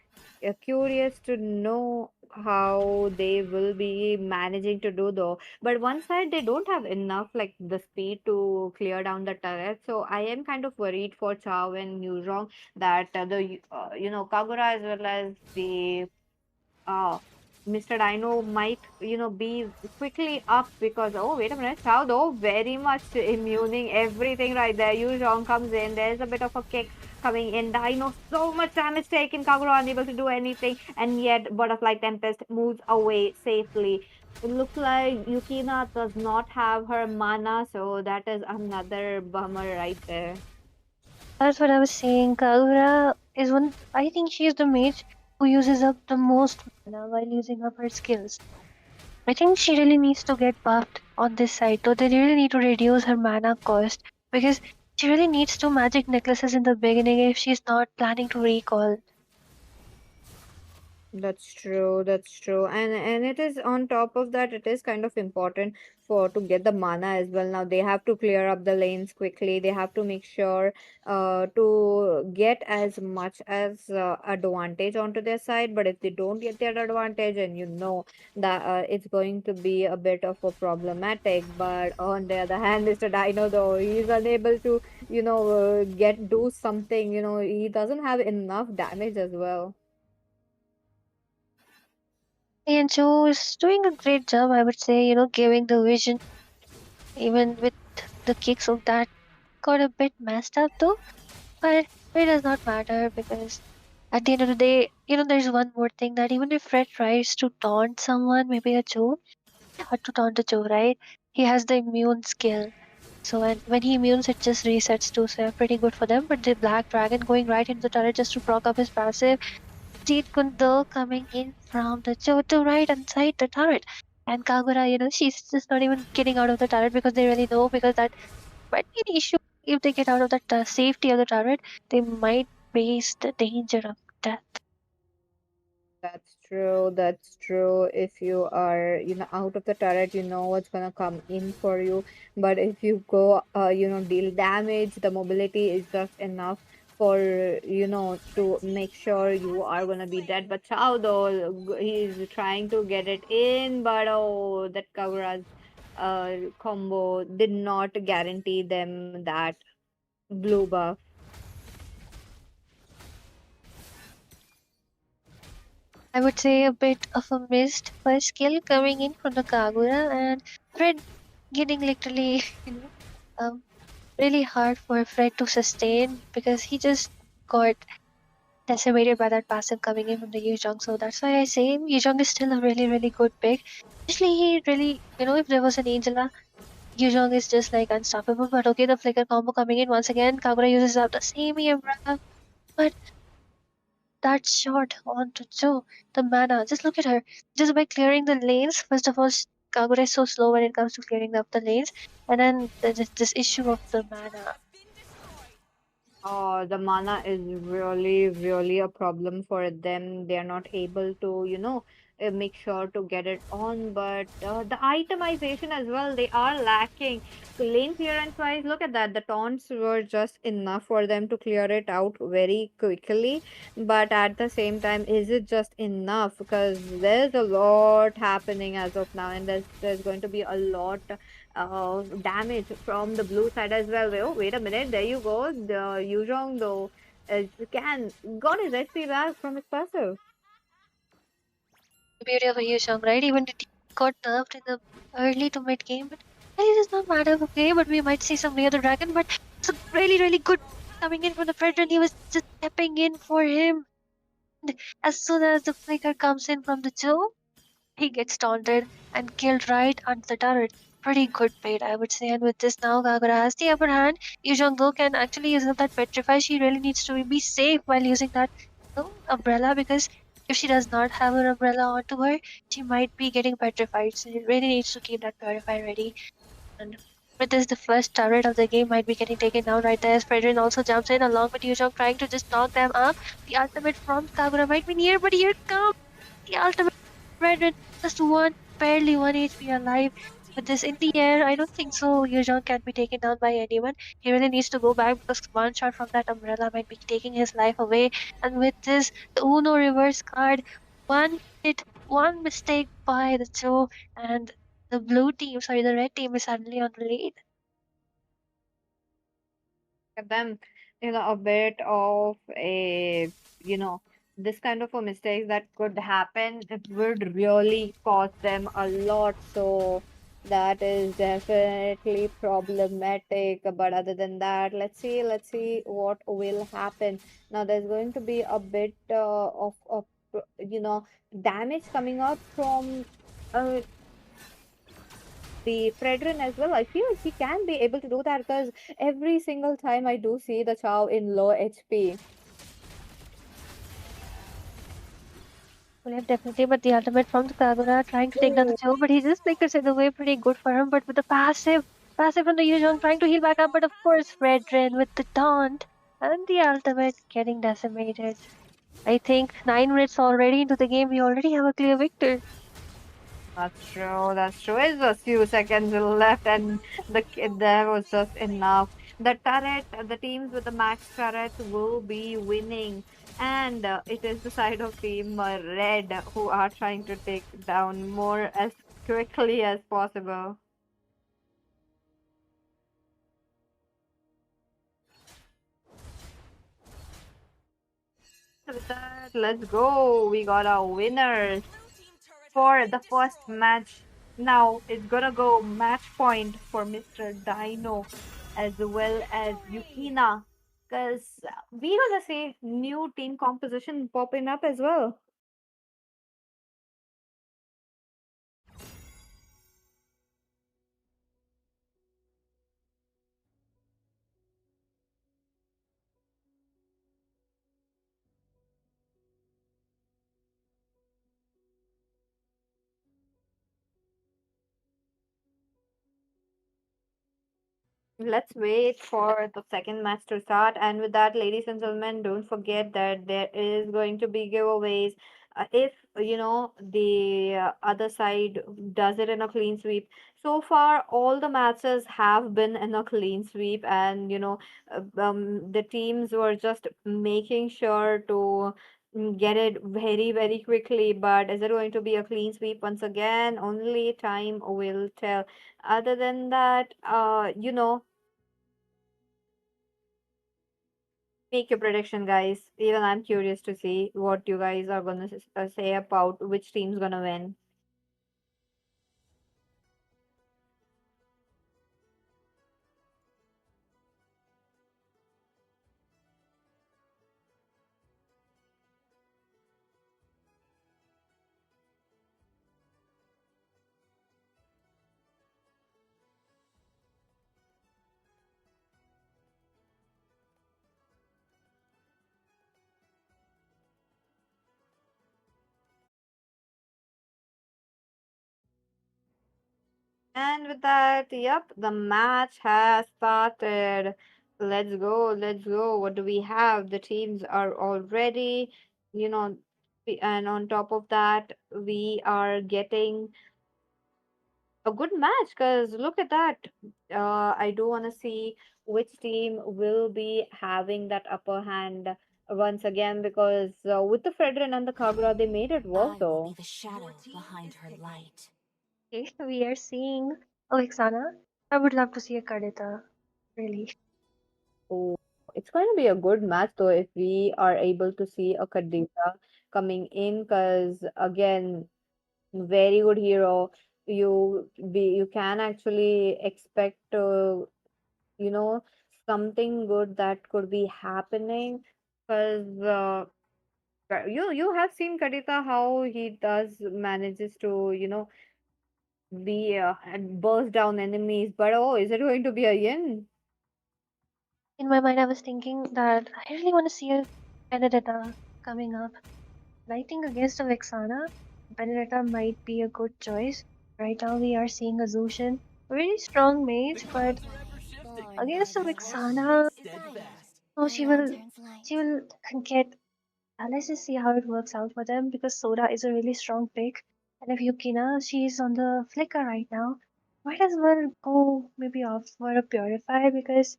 curious to know how they will be managing to do though. But one side they don't have enough like the speed to clear down the turret. So I am kind of worried for Chao and Yuzhong that Kagura as well as the uh, Mr. Dino might, be quickly up because, oh, wait a minute, Chao, though, very much immuning everything right there. Yu Zhong comes in, there's a bit of a kick coming in. Dino, so much damage taken, Kagura unable to do anything, and yet Butterfly Tempest moves away safely. It looks like Yukina does not have her mana, so that is another bummer right there. That's what I was saying. Kagura is one. I think she is the mage who uses up the most mana while using up her skills. I think she really needs to get buffed on this side, though they really need to reduce her mana cost because she really needs two magic necklaces in the beginning if she's not planning to recall. That's true. That's true. And it is on top of that, it is kind of important for to get the mana as well. Now they have to clear up the lanes quickly. They have to make sure to get as much as advantage onto their side. But if they don't get that advantage, and that it's going to be a bit of a problematic. But on the other hand, Mr. Dino though he's unable to do something. He doesn't have enough damage as well. And Joe is doing a great job, I would say, giving the vision, even with the kicks of that got a bit messed up though. But it does not matter because at the end of the day, there's one more thing that even if Fred tries to taunt someone, maybe a Joe, hard to taunt a Joe, right? He has the immune skill. So when he immunes, it just resets too. So pretty good for them. But the Black Dragon going right into the turret just to proc up his passive. Jeet Kundo coming in from the Joe to right inside the turret. And Kagura, she's just not even getting out of the turret because they really know because that might be an issue. If they get out of the safety of the turret, they might face the danger of death. That's true. That's true. If you are, out of the turret, you know what's gonna come in for you. But if you go, deal damage, the mobility is just enough for, to make sure you are gonna be dead. But Chao though, he's trying to get it in, but oh, that Kagura's combo did not guarantee them that blue buff. I would say a bit of a missed first skill coming in from the Kagura and Fred getting literally, um, really hard for Fred to sustain because he just got decimated by that passive coming in from the Yuzhong. So that's why I say Yuzhong is still a really, really good pick. Especially he really, if there was an Angela, Yuzhong is just like unstoppable. But okay, the flicker combo coming in once again. Kagura uses up the same umbrella. But that shot onto Joe, the mana. Just look at her. Just by clearing the lanes, first of all, Kagura is so slow when it comes to clearing up the lanes. And then there's this issue of the mana. Oh, the mana is really, really a problem for them. They are not able to, make sure to get it on. But the itemization as well, they are lacking. So lane clearance wise, look at that. The taunts were just enough for them to clear it out very quickly. But at the same time, is it just enough? Because there's a lot happening as of now, and there's going to be a lot damage from the blue side as well. Oh, wait a minute. There you go. The Yuzhong, though, can got his HP back from his passive. The beauty of a Yuzhong, right? Even it got nerfed in the early to mid game, but it does not matter, okay? But we might see some near the dragon, but it's a really, really good coming in from the Predator. He was just stepping in for him. And as soon as the flicker comes in from the Joe, he gets taunted and killed right under the turret. Pretty good bait, I would say. And with this now, Kagura has the upper hand. Yuzhong though can actually use up that petrify. She really needs to be safe while using that umbrella because if she does not have her umbrella onto her, she might be getting petrified. So she really needs to keep that purify ready. And with this, the first turret of the game might be getting taken down right there. As Fredrin also jumps in along with Yuzhong trying to just knock them up. The ultimate from Kagura might be near, but here comes the ultimate Fredrin. Just barely 1 HP alive. With this in the air, I don't think so. Yuzhong can be taken down by anyone. He really needs to go back because one shot from that umbrella might be taking his life away. And with this, the Uno reverse card, one hit one mistake by the two, and the blue team, sorry, the red team is suddenly on the lead. At them, a bit of a, this kind of a mistake that could happen, it would really cost them a lot. So that is definitely problematic. But other than that, let's see what will happen. Now there's going to be a bit of damage coming up from uh, the Fredrin as well. I feel like he can be able to do that because every single time I do see the Chow in low HP. Well, yeah, definitely, but the ultimate from the Kagura trying to take down the Oh, Joe, but he just flickers it away pretty good for him. But with the passive from the Yuzhong trying to heal back up, but of course, Fredrin with the taunt and the ultimate getting decimated. I think 9 minutes already into the game, we already have a clear victor. that's true. That's true. It's a few seconds left, and there was just enough. The turret, the teams with the max turret will be winning, and it is the side of team red who are trying to take down more as quickly as possible. With that, let's go. We got our winners for the first match. Now it's gonna go match point for Mr. Dino as well as Yukina. Because we gonna see new team composition popping up as well. Let's wait for the second match to start. And with that, ladies and gentlemen, don't forget that there is going to be giveaways. If the other side does it in a clean sweep. So far, all the matches have been in a clean sweep, and the teams were just making sure to get it very, very quickly. But is it going to be a clean sweep once again? Only time will tell. Other than that, make your prediction, guys. Even I'm curious to see what you guys are gonna say about which team's gonna win. And with that, yep, the match has started. Let's go, let's go. What do we have? The teams are all ready, you know, and on top of that, we are getting a good match because look at that. I do want to see which team will be having that upper hand once again because with the Fredrin and the Kagura, they made it work I will be though. the shadow behind her light. Okay, we are seeing Alexana. I would love to see a Kadita, really. Oh, it's going to be a good match though if we are able to see a Kadita coming in because again, very good hero. You can actually expect you know something good that could be happening because you have seen Kadita how he does manages to be and burst down enemies. But oh, is it going to be a yin? In my mind, I was thinking that I really want to see a Benedetta coming up. But I think against a Vexana, Benedetta might be a good choice. Right now, we are seeing a Zushin, a really strong mage, but Born by against a the Vexana, flames, fire, oh, my lantern's light. she will get. Let's just see how it works out for them because Soda is a really strong pick, and if Yukina, she's on the flicker right now, might as well go maybe off for a Purify because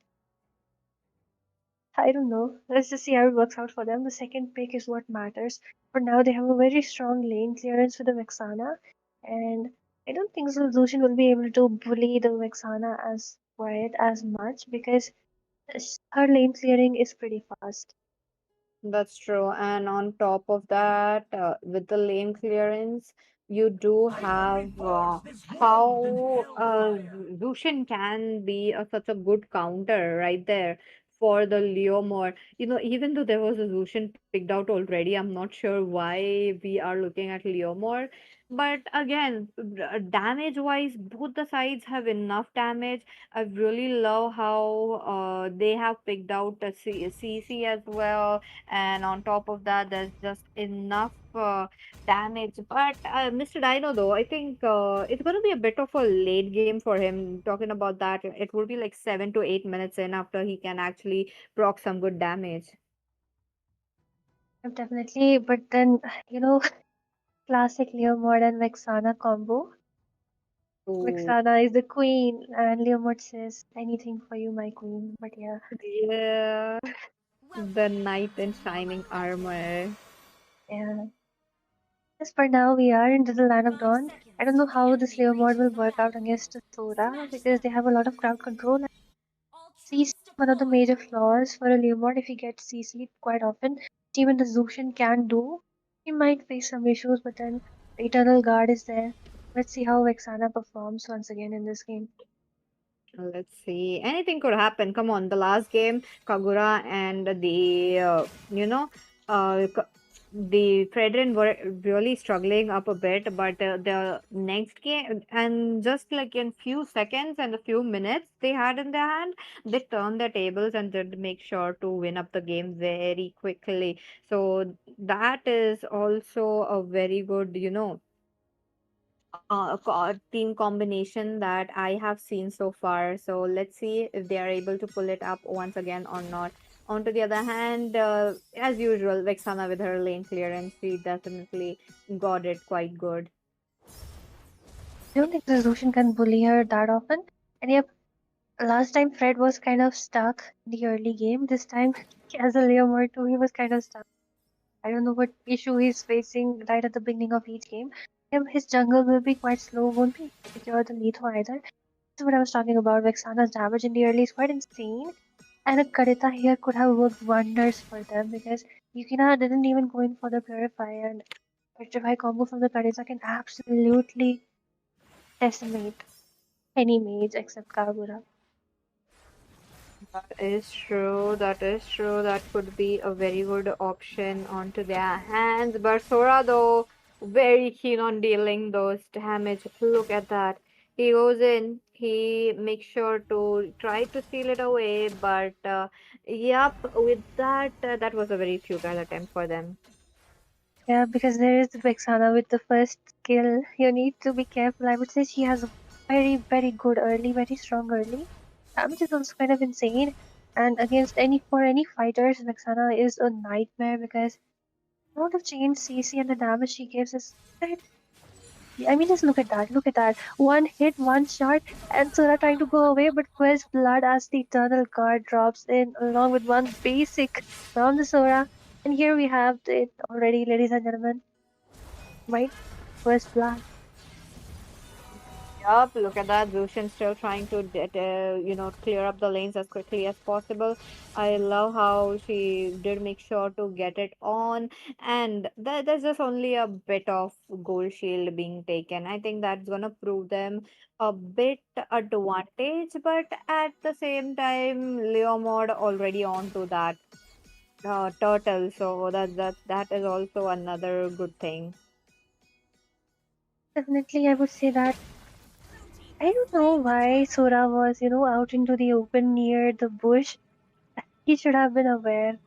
I don't know. Let's just see how it works out for them. The second pick is what matters. For now, they have a very strong lane clearance with the Vexana, and I don't think Zushin will be able to bully the Vexana as quiet as much because her lane clearing is pretty fast. That's true. And on top of that, with the lane clearance, you do have how Zushin can be such a good counter right there for the Leomord. Even though there was a Zushin picked out already, I'm not sure why we are looking at Leomord. But again, damage wise, both the sides have enough damage. I really love how they have picked out a CC as well, and on top of that there's just enough damage. But Mr. Dino, though, I think it's going to be a bit of a late game for him. Talking about that, it will be like 7 to 8 minutes in after he can actually proc some good damage. Definitely, but then, you know, classic Leomord and Vexana combo. Oh, Vexana is the queen, and Leomord says, anything for you, my queen. But yeah, yeah, the Welcome knight to in MOBA shining HUB. armor. yeah. As for now, we are into the Land of Five Dawn. I seconds don't know till the how this enemy Leomord reaches will the work out battle. against Sora Smash because they them! have a lot of crowd control. All CC troops one of the deployed! major flaws for a Leomord if he gets CC'd quite often. Even the Zushin can do. He might face some issues, but then the Eternal Guard is there. Let's see how Vexana performs once again in this game. Let's see. Anything could happen. Come on, the last game, Kagura and the Fredrin were really struggling up a bit, but the next game, and just like in few seconds and a few minutes they had in their hand, they turned their tables and did make sure to win up the game very quickly. So that is also a very good, team combination that I have seen so far. So let's see if they are able to pull it up once again or not. On to the other hand, as usual, Vexana with her lane clearance, she definitely got it quite good. I don't think the Zushin can bully her that often. And yep, last time Fred was kind of stuck in the early game. This time, as a Leomord too, he was kind of stuck. I don't know what issue he's facing right at the beginning of each game. His jungle will be quite slow, won't be secure the lethal either. That's what I was talking about. Vexana's damage in the early is quite insane. And a Karita here could have worked wonders for them because Yukina didn't even go in for the Purify, and Petrify combo from the Karita can absolutely decimate any mage except Kagura. That is true. That is true. That could be a very good option onto their hands. But Sora, though, very keen on dealing those damage. Look at that. He goes in. He makes sure to try to steal it away. But yep, with that, that was a very futile attempt for them. Yeah, because there is Vexana with the first skill. You need to be careful. I would say she has a very, very good early, very strong early. Damage is also kind of insane. And against any fighters, Vexana is a nightmare because the amount of chain CC and the damage she gives is I mean, just look at that. Look at that. One hit, one shot, and Sora trying to go away, but first blood as the Eternal Guard drops in, along with one basic from the Sora. And here we have it already, ladies and gentlemen. Right? First blood. Yup, look at that. Zushin still trying to, clear up the lanes as quickly as possible. I love how she did make sure to get it on, and there's just only a bit of gold shield being taken. I think that's gonna prove them a bit advantage, but at the same time, Leomord already on to that turtle, so that is also another good thing. Definitely, I would say that. Blue team I has don't know claimed the why turret. Sora was, out into the open near the bush. He should have been aware.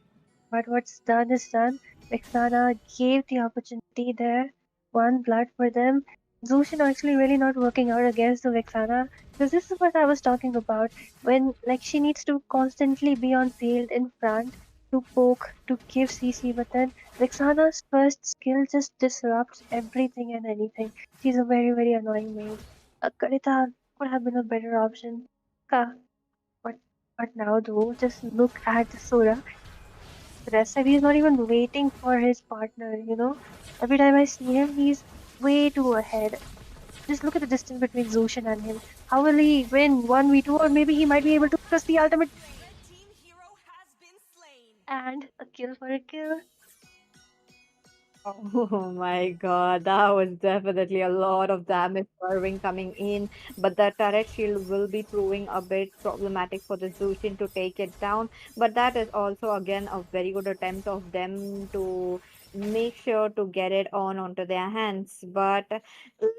But what's done is done. Vexana gave the opportunity there. One blood for them. Zushin actually really not working out against the Vexana. Because this is what I was talking about. When like she needs to constantly be on field in front to poke, to give CC, but then Vexana's first skill just disrupts everything and anything. She's a very, very annoying mage. Karita could have been a better option. Ka, what? But now, though, just look at the Sora. Aggressive. He's not even waiting for his partner. Every time I see him, he's way too ahead. Just look at the distance between Zushin and him. How will he win 1v2? Or maybe he might be able to focus the ultimate A red team hero has been slain. and a kill for a kill. Oh my god, that was definitely a lot of damage serving coming in, but the turret shield will be proving a bit problematic for the Zushin to take it down. But that is also again a very good attempt of them to make sure to get it onto their hands. But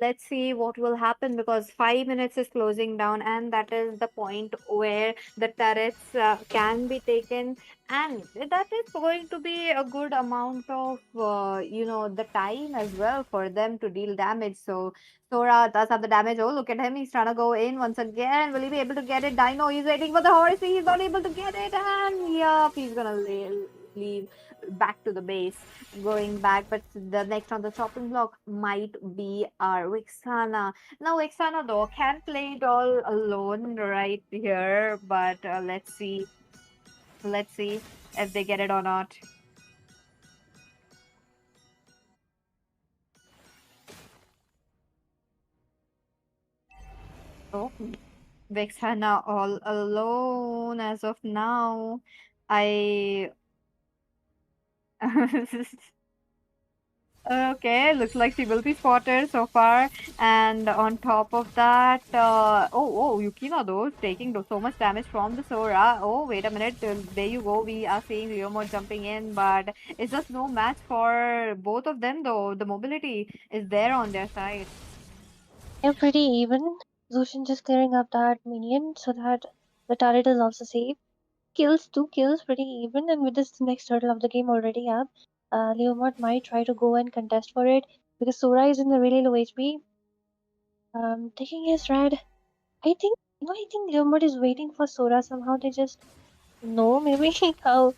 let's see what will happen because 5 minutes is closing down, and that is the point where the turrets can be taken, and that is going to be a good amount of the time as well for them to deal damage. So Sora does have the damage. Oh, look at him, he's trying to go in once again. Will he be able to get it? Dino, he's waiting for the horse, he's not able to get it, and yup, he's gonna leave back to the base, going back. But the next on the chopping block might be our Vixana. Now Vixana though can play it all alone right here, but let's see if they get it or not. Oh, Vexana all alone as of now. I Okay, looks like she will be spotted so far. And on top of that, Yukina though is taking so much damage from the Sora. Oh, wait a minute. There you go. We are seeing Ryomon jumping in, but it's just no match for both of them though. The mobility is there on their side. They're pretty even. Zushin just clearing up that minion so that the turret is also safe. Kills, 2 kills, pretty even. And with this next turtle of the game already up, Leomord might try to go and contest for it because Sora is in the really low HP. Taking his red. I think Leomord is waiting for Sora somehow. They just know maybe how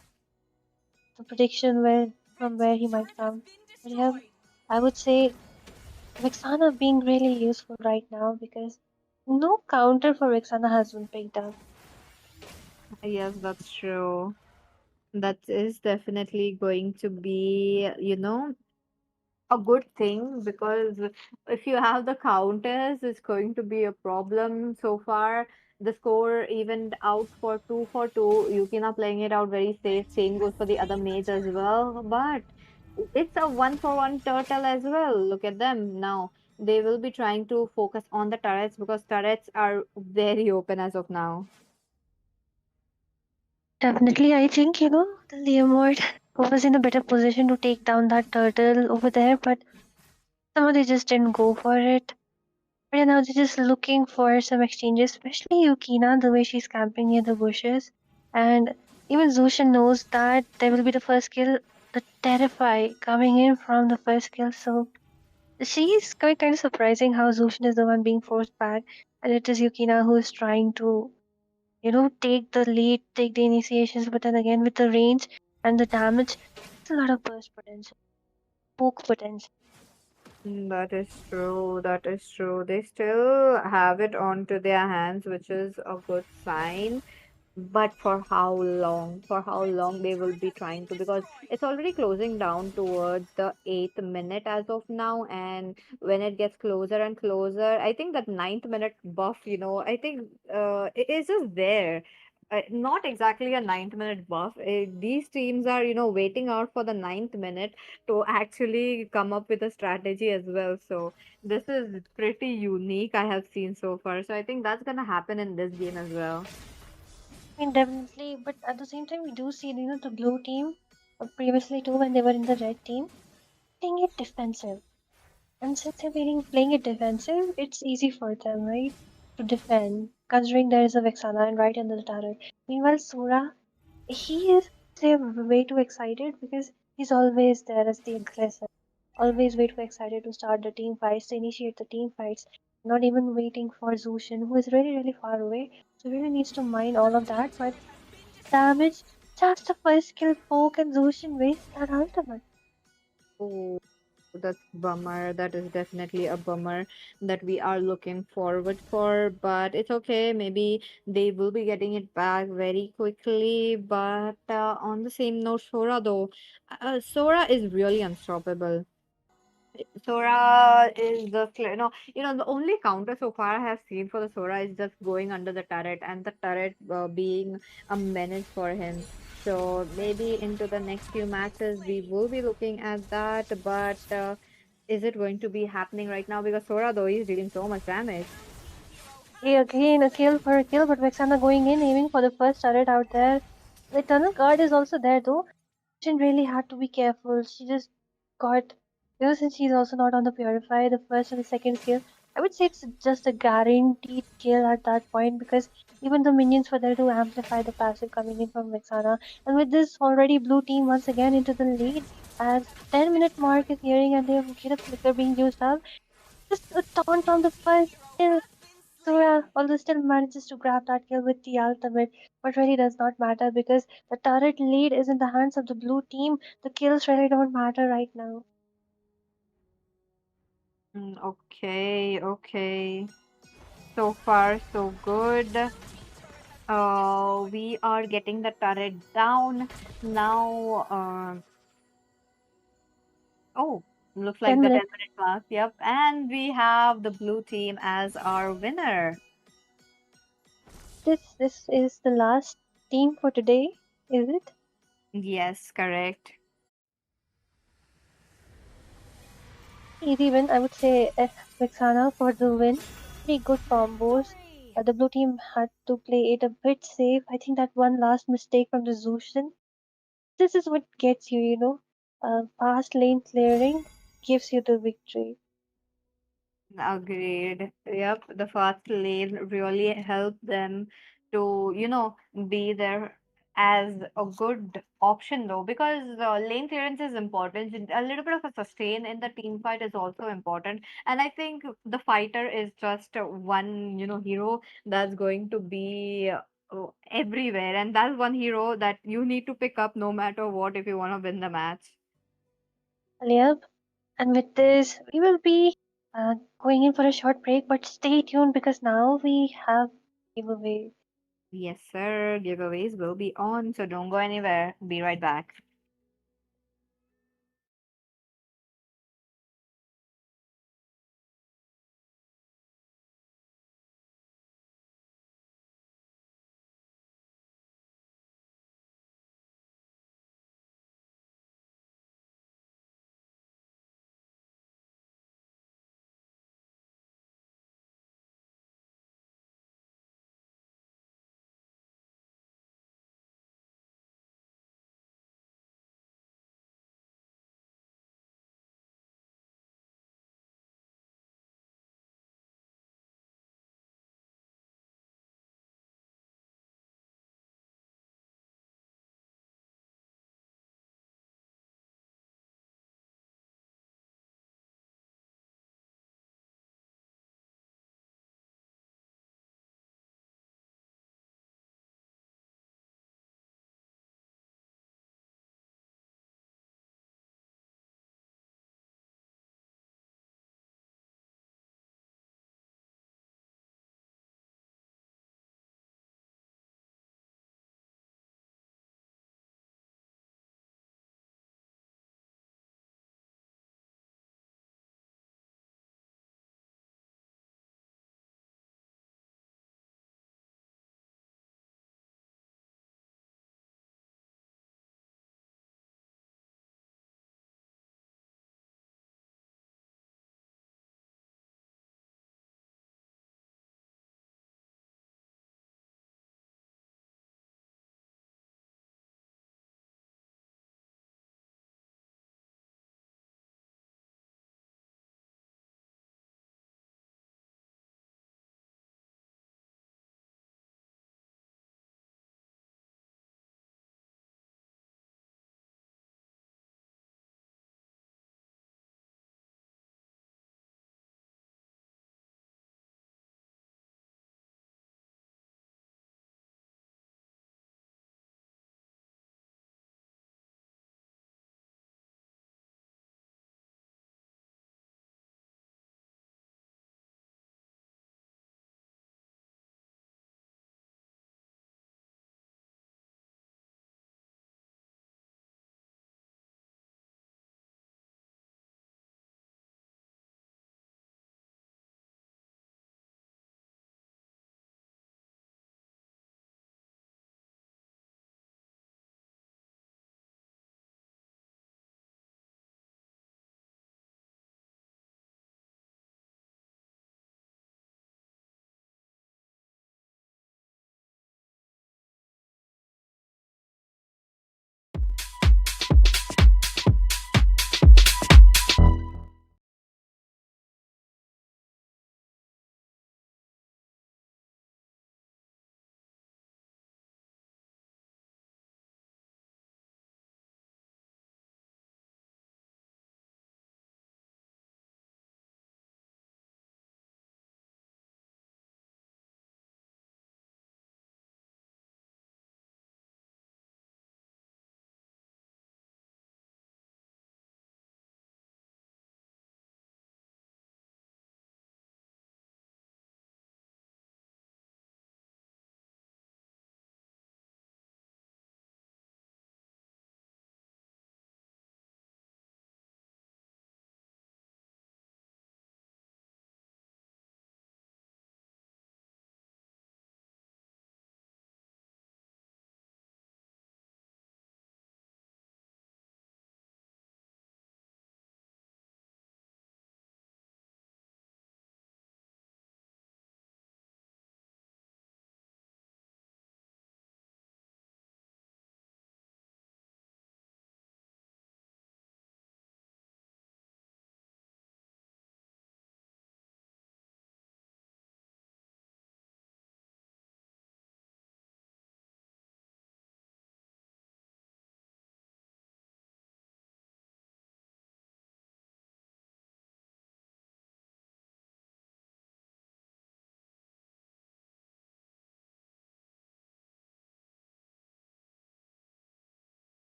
the prediction from where he Red team's might turret has come. been But yeah, destroyed. I would say Vexana being really useful right now because no counter for Vexana has been picked up. Yes, that's true. That is definitely going to be, a good thing because if you have the counters, it's going to be a problem. So far, the score evened out for 2-2. Yukina playing it out very safe. Red team Same has goes for the other slain the mates as turret. well. But it's a 1-for-1 turtle as well. Look at them now. They will be trying to focus on the turrets because turrets are very open as of now. Definitely, I think, the Leomord was in a better position to take down that turtle over there, but somehow they just didn't go for it. But yeah, now they're just looking for some exchanges, especially Yukina, the way she's camping near the bushes. And even Zushin knows that there will be the first kill, the Terrify coming in from the first kill. So she's kind of surprising how Zushin is the one being forced back, and it is Yukina who is trying to, take the lead, take the initiations. But then again, with the range and the damage, it's a lot of burst potential, poke potential. That is true. That is true. They still have it onto their hands, which is a good sign. But for how long? For how Red long team they will turret be has been trying to? Because destroyed. it's already closing down towards the 8th minute as of now. And when it gets closer and closer, I think that 9th minute buff, I think it is just there. Not exactly a 9th minute buff. These teams are, waiting out for the 9th minute to actually come up with a strategy as well. So this is pretty unique I have seen so far. So I think that's gonna happen in this game as well. I mean, definitely, but at the same time, we do see, the blue team previously too when they were in the red team playing it defensive. And since they're playing it defensive, it's easy for them, right, to defend, considering there is a Vexana and right under the turret. Meanwhile, Sora, he is say way too excited because he's always there as the aggressor, always way too excited to start the team fights, to initiate the team fights, not even waiting for Zushin, who is really, really far away. So he really needs to mind all Red of that, team's but turret has been destroyed. damage, just the first kill poke and Zushin wastes that ultimate. That's bummer. That is definitely a bummer that we are looking forward for, but it's okay. Maybe they will be getting it back very quickly. But on the same note, Sora though, Sora is really unstoppable. Sora is just the only counter so far I have seen for the Sora is just going under the turret and the turret being a menace for him. So maybe into the next few matches we will be looking at that, but is it going to be happening right now? Because Sora though is dealing so much damage. Okay, again, a kill for a kill, but Vexana going in, aiming for the first turret out there. The tunnel guard is also there though. She really had to be careful. She just got, since she's also not on the Purify, the first and the second kill, I would say it's just a guaranteed kill at that point because even the minions were there to amplify the passive coming in from Vexana. And with this already blue team once again into the lead, as 10-minute mark is nearing and they have get a flicker being used up. Just a taunt on the first kill. Sora, although still manages to grab that kill with the ultimate, but really does not matter because the turret lead is in the hands of the blue team. The kills really don't matter right now. Okay, okay. So far, so good. We are getting the turret down now. Oh, looks like 10 the minutes. 10-minute mark. Yep. And we have the blue team as our winner. This is the last team for today, is it? Yes, correct. Easy win, I would say. Vexana for the win. Pretty good combos. Victory! The blue team had to play it a bit safe. I think that one last mistake from the Zushin. This is what gets you, fast lane clearing gives you the victory. Agreed. Yep. The fast lane really helped them to, be there as a good option though, because lane clearance is important. A little bit of a sustain in the team fight is also important. And I think the fighter is just one, hero that's going to be everywhere. And that's one hero that you need to pick up no matter what if you want to win the match. Yep. And with this, we will be going in for a short break, but stay tuned because now we have giveaway. Yes, sir. Giveaways will be on, so don't go anywhere. Be right back.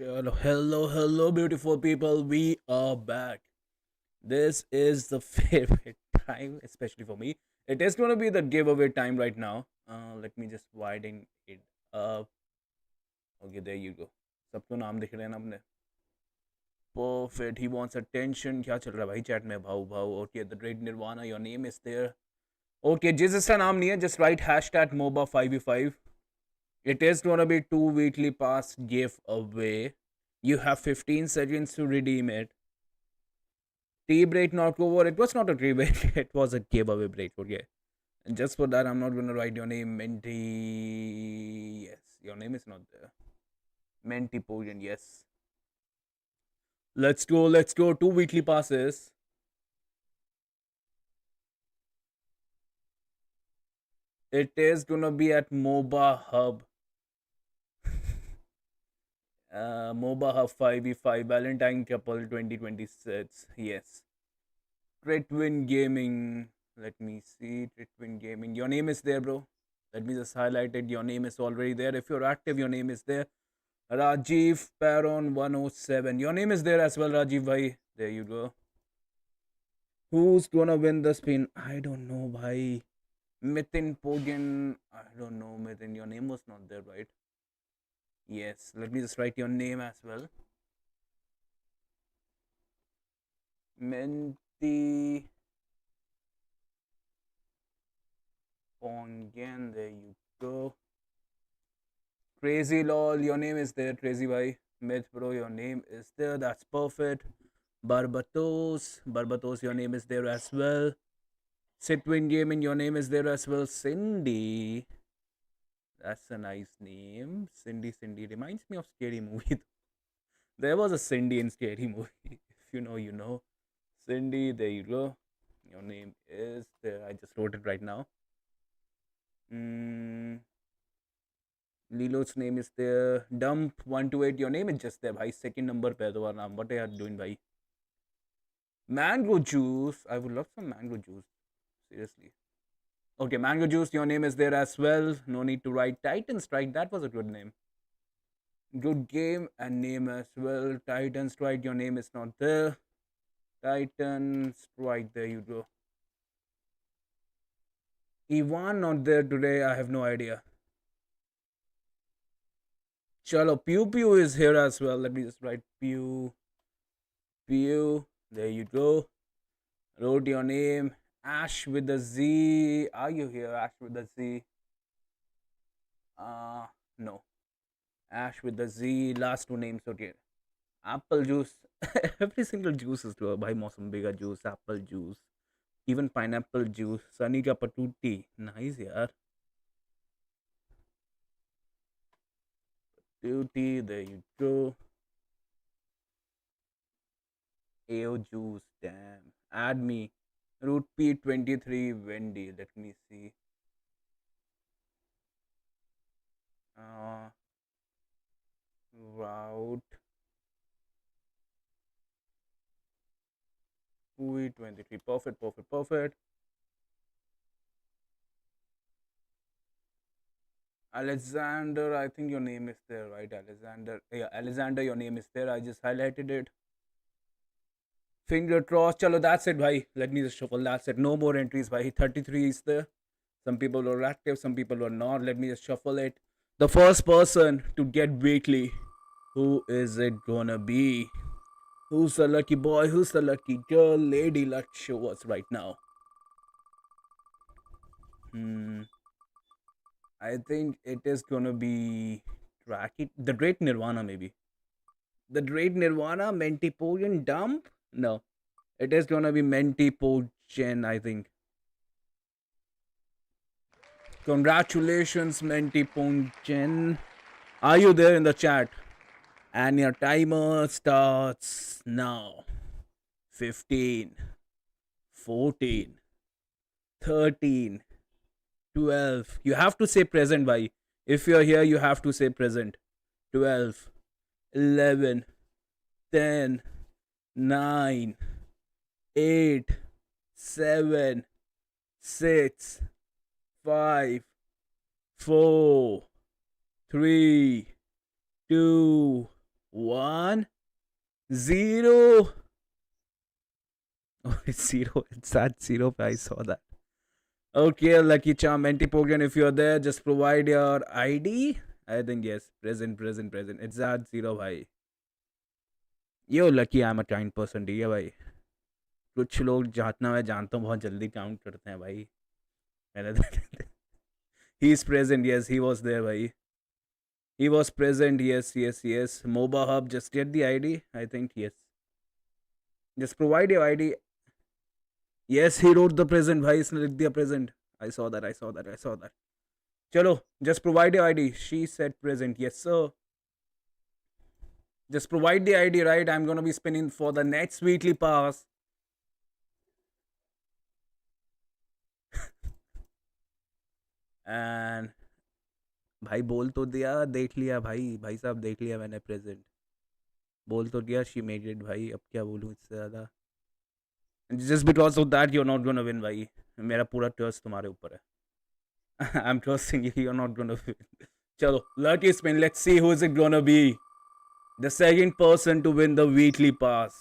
Hello, beautiful people. We are back. This is the favorite time, especially for me. It is going to be the giveaway time right now. Let me just widen it up. Okay, there you go. सबको नाम दिख रहे हैं ना अपने. Perfect. He wants attention. क्या चल रहा है भाई चैट में भाऊ भाऊ. Okay, the great Nirvana. Your name is there. Okay, जिसका नाम नहीं है, just write hashtag MOBA 5v5. It is gonna be 2 weekly pass giveaway. You have 15 seconds to redeem it. Tea break not over. It was not a tea break. It was a giveaway break. Okay. And just for that, I'm not gonna write your name, Menti. Yes, your name is not there. Menti Potion. Yes. Let's go. Let's go. 2 weekly passes. It is gonna be at MOBA Hub. MOBA Hub 5v5 Valentine Couple 2026. Yes. Tritwin Gaming. Let me see. Tritwin Gaming. Your name is there, bro. Let me just highlight it. Your name is already there. If you're active, your name is there. Rajiv Paron 107. Your name is there as well, Rajiv bhai. There you go. Who's gonna win the spin? I don't know, bhai. Mithun Pogan. I don't know, Mithun. Your name was not there, right? Yes. Let me just write your name as well. Menti Pongan, there you go. Crazy lol, your name is there. Crazy bhai. Myth bro, your name is there. That's perfect. Barbatos, your name is there as well. Sitwin Gaming, your name is there as well. Cindy, that's a nice name. Cindy reminds me of scary movie. There was a Cindy in scary movie. If you know, you know. Cindy, there you go. Your name is there. I just wrote it right now. Lilo's name is there. Dump 128. Your name is just there, bhai. Second number pe hai naam. What are you doing, bhai? Mango juice. I would love some mango juice. Seriously. Okay, mango juice. Your name is there as well. No need to write Titan Strike. That was a good name. Good game and name as well. Titan Strike. Your name is not there. Titan Strike. There you go. Ivan not there today. I have no idea. Chalo, Pew Pew is here as well. Let me just write Pew. Pew. There you go. Wrote your name. Ash with a Z. Are you here? Ash with a Z. No. Ash with the Z. Last two names. Okay. Apple juice. Every single juice is there. Bhai Mosambega juice. Apple juice. Even pineapple juice. Sunny ka patutti. Nice, yaar. Patutti. There you go. AO juice. Damn. Add me. Root P23 Wendy. Let me see. Route P23. Perfect. Alexander, I think your name is there, right? Alexander. Yeah, Alexander, your name is there. I just highlighted it. Finger cross. Chalo, that's it, bhai. Let me just shuffle. That's it. No more entries, bhai. 33 is there. Some people are active, some people are not. Let me just shuffle it. The first person to get weekly. Who is it gonna be? Who's the lucky boy? Who's the lucky girl? Lady Luck, show us right now. I think it is gonna be the Great Nirvana, maybe. The Great Nirvana, Menti Potion Dump? No. It is gonna be Menti Potion, I think. Congratulations, Menti Potion. Are you there in the chat? And your timer starts now. 15, 14, 13, 12. You have to say present, bhai. If you're here, you have to say present. 12, 11, 10, 9, 8, 7, 6, 5, 4, 3, 2, 1 0. Oh, it's 0. It's at 0. I saw that. Okay, Lucky Charm, Antipokeon, if you're there, just provide your ID. I think yes. Present, present, present. It's at 0, bhai. Yo, Lucky, I'm a kind person. ठीक है भाई. कुछ लोग जितना मैं जानता हूँ बहुत जल्दी काउंट करते हैं भाई. मैंने he is present. Yes, he was there, bhai. He was present. Yes, yes, yes. MOBA Hub, just get the ID. I think yes. Just provide your ID. Yes, he wrote the present. Bhai, इसने लिख दिया present. I saw that. I saw that. I saw that. Chalo, just provide your ID. She said present. Yes, sir. Just provide the ID, right? I'm gonna be spinning for the next weekly pass. And भाई बोल तो दिया, देख लिया भाई साहब देख लिया मैंने प्रेजेंट. बोल तो दिया she made it भाई. अब क्या बोलूँ इससे ज़्यादा. Just because of that you're not gonna win भाई. मेरा पूरा ट्रस्ट तुम्हारे ऊपर है. I'm trusting you. You're not gonna win. Chalo, lucky spin. Let's see who is it gonna be. The second person to win the weekly pass.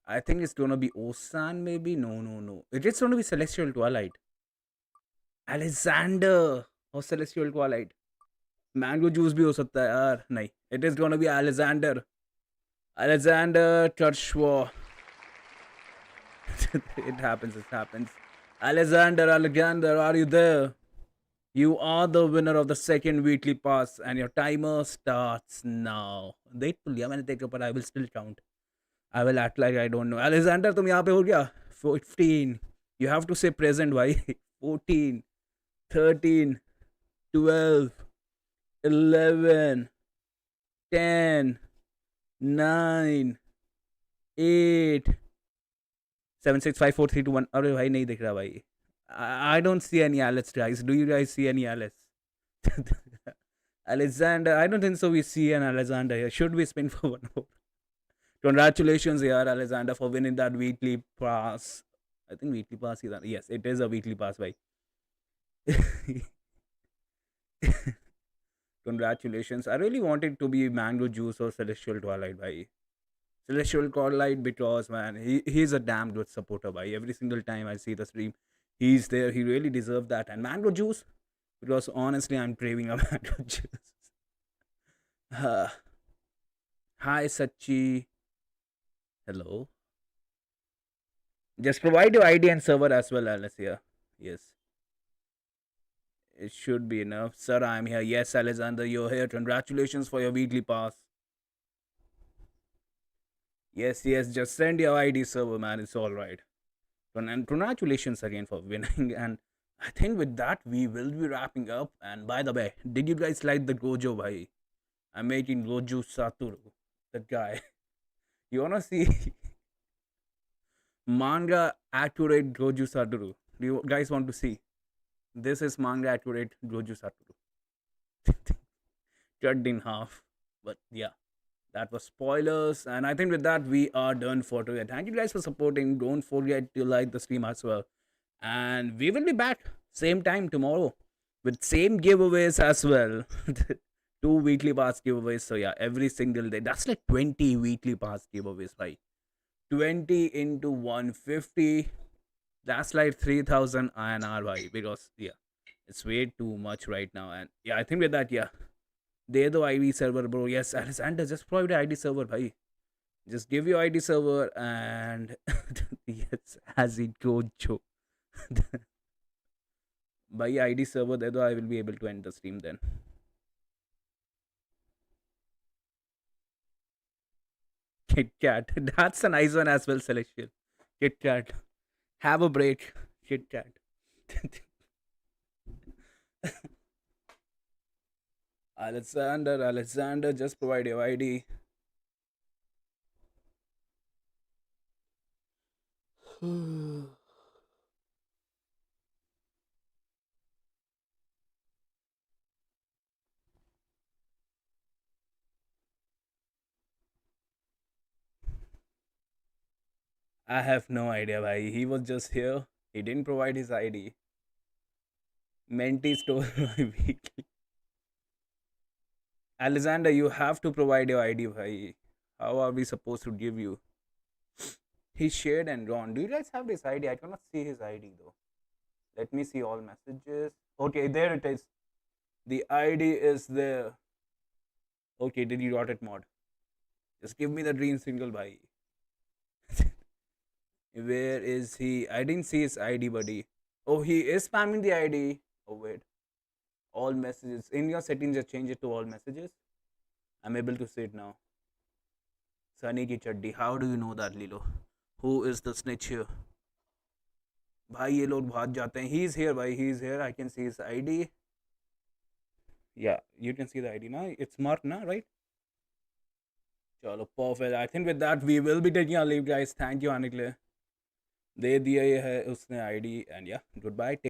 I think it's gonna be Osan, maybe. No. It is gonna be Celestial Twilight. Alexander or Celestial Twilight. Mango juice भी हो सकता है यार. नहीं. It is gonna be Alexander. Alexander Turchwa. It happens. It happens. Alexander, are you there? You are the winner of the second weekly pass, and your timer starts now. Wait to लिया मैंने देखा, but I will still count. I will act like I don't know. Alexander, तुम यहाँ पे हो गया? 15. You have to say present, भाई. 14, 13, 12, 11, 10, 9, 8, 7, 6, 5, 4, 3, 2, 1. अरे भाई नहीं दिख रहा भाई. I don't see any Alex, guys. Do you guys see any Alex? Alexander, I don't think so. We see an Alexander here. Should we spin for one more? Congratulations here, Alexander, for winning that weekly pass. I think weekly pass is yes, it is a weekly pass, bhai. Congratulations. I really wanted to be Mango Juice or Celestial Twilight, bhai. Celestial Twilight because man, he's a damn good supporter, bhai. Every single time I see the stream, he's there. He really deserved that. And Mango Juice, because honestly, I'm craving a Mango Juice. Hi, Sachi. Hello. Just provide your ID and server as well, Alice here. Yes. It should be enough. Sir, I'm here. Yes, Alexander, you're here. Congratulations for your weekly pass. Yes, just send your ID server, man. It's alright. And congratulations again for winning. And I think with that, we will be wrapping up. And by the way, did you guys like the Gojo, bhai? I'm making Gojo Satoru, that guy. You wanna see manga accurate Goju Satoru? Do you guys want to see? This is manga accurate Goju Satoru. Cut in half. But yeah, that was spoilers. And I think with that, we are done for today. Thank you guys for supporting. Don't forget to like the stream as well. And we will be back same time tomorrow with same giveaways as well. 2 weekly pass giveaways. So yeah, every single day. That's like 20 weekly pass giveaways, right? 20 into 150. That's like 3000 INR, bhai. Because yeah, it's way too much right now. And yeah, I think with that, yeah. They the ID server, bro. Yes, Alexander, just provide the ID server, bhai. Just give your ID server and yes, as it goes, Joe. Bhai, ID server, there I will be able to end the stream then. Kit Kat. That's a nice one as well, Celestial. Kit Kat. Have a break. Kit Kat. Alexander, just provide your ID. I have no idea, bhai. He was just here. He didn't provide his ID. Menti stole my weekly. Alexander, you have to provide your ID, bhai. How are we supposed to give you? He shared and Ron. Do you guys have this ID? I cannot see his ID though. Let me see all messages. Okay, there it is. The ID is there. Okay, did you got it, mod? Just give me the dream single, bhai. Where is he? I didn't see his ID, buddy. Oh, he is spamming the ID. Oh, wait. All messages. In your settings, just change it to all messages. I'm able to see it now. Sunny ki chaddi. How do you know that, Lilo? Who is the snitch here? भाई ये लोग भाग जाते हैं. He's here, भाई. He's here. I can see his ID. Yeah, you can see the ID now. It's marked now, right? Chalo, perfect. I think with that we will be taking our leave, guys. Thank you, Anikle. दे दिया ये है उसने ID and yeah, goodbye.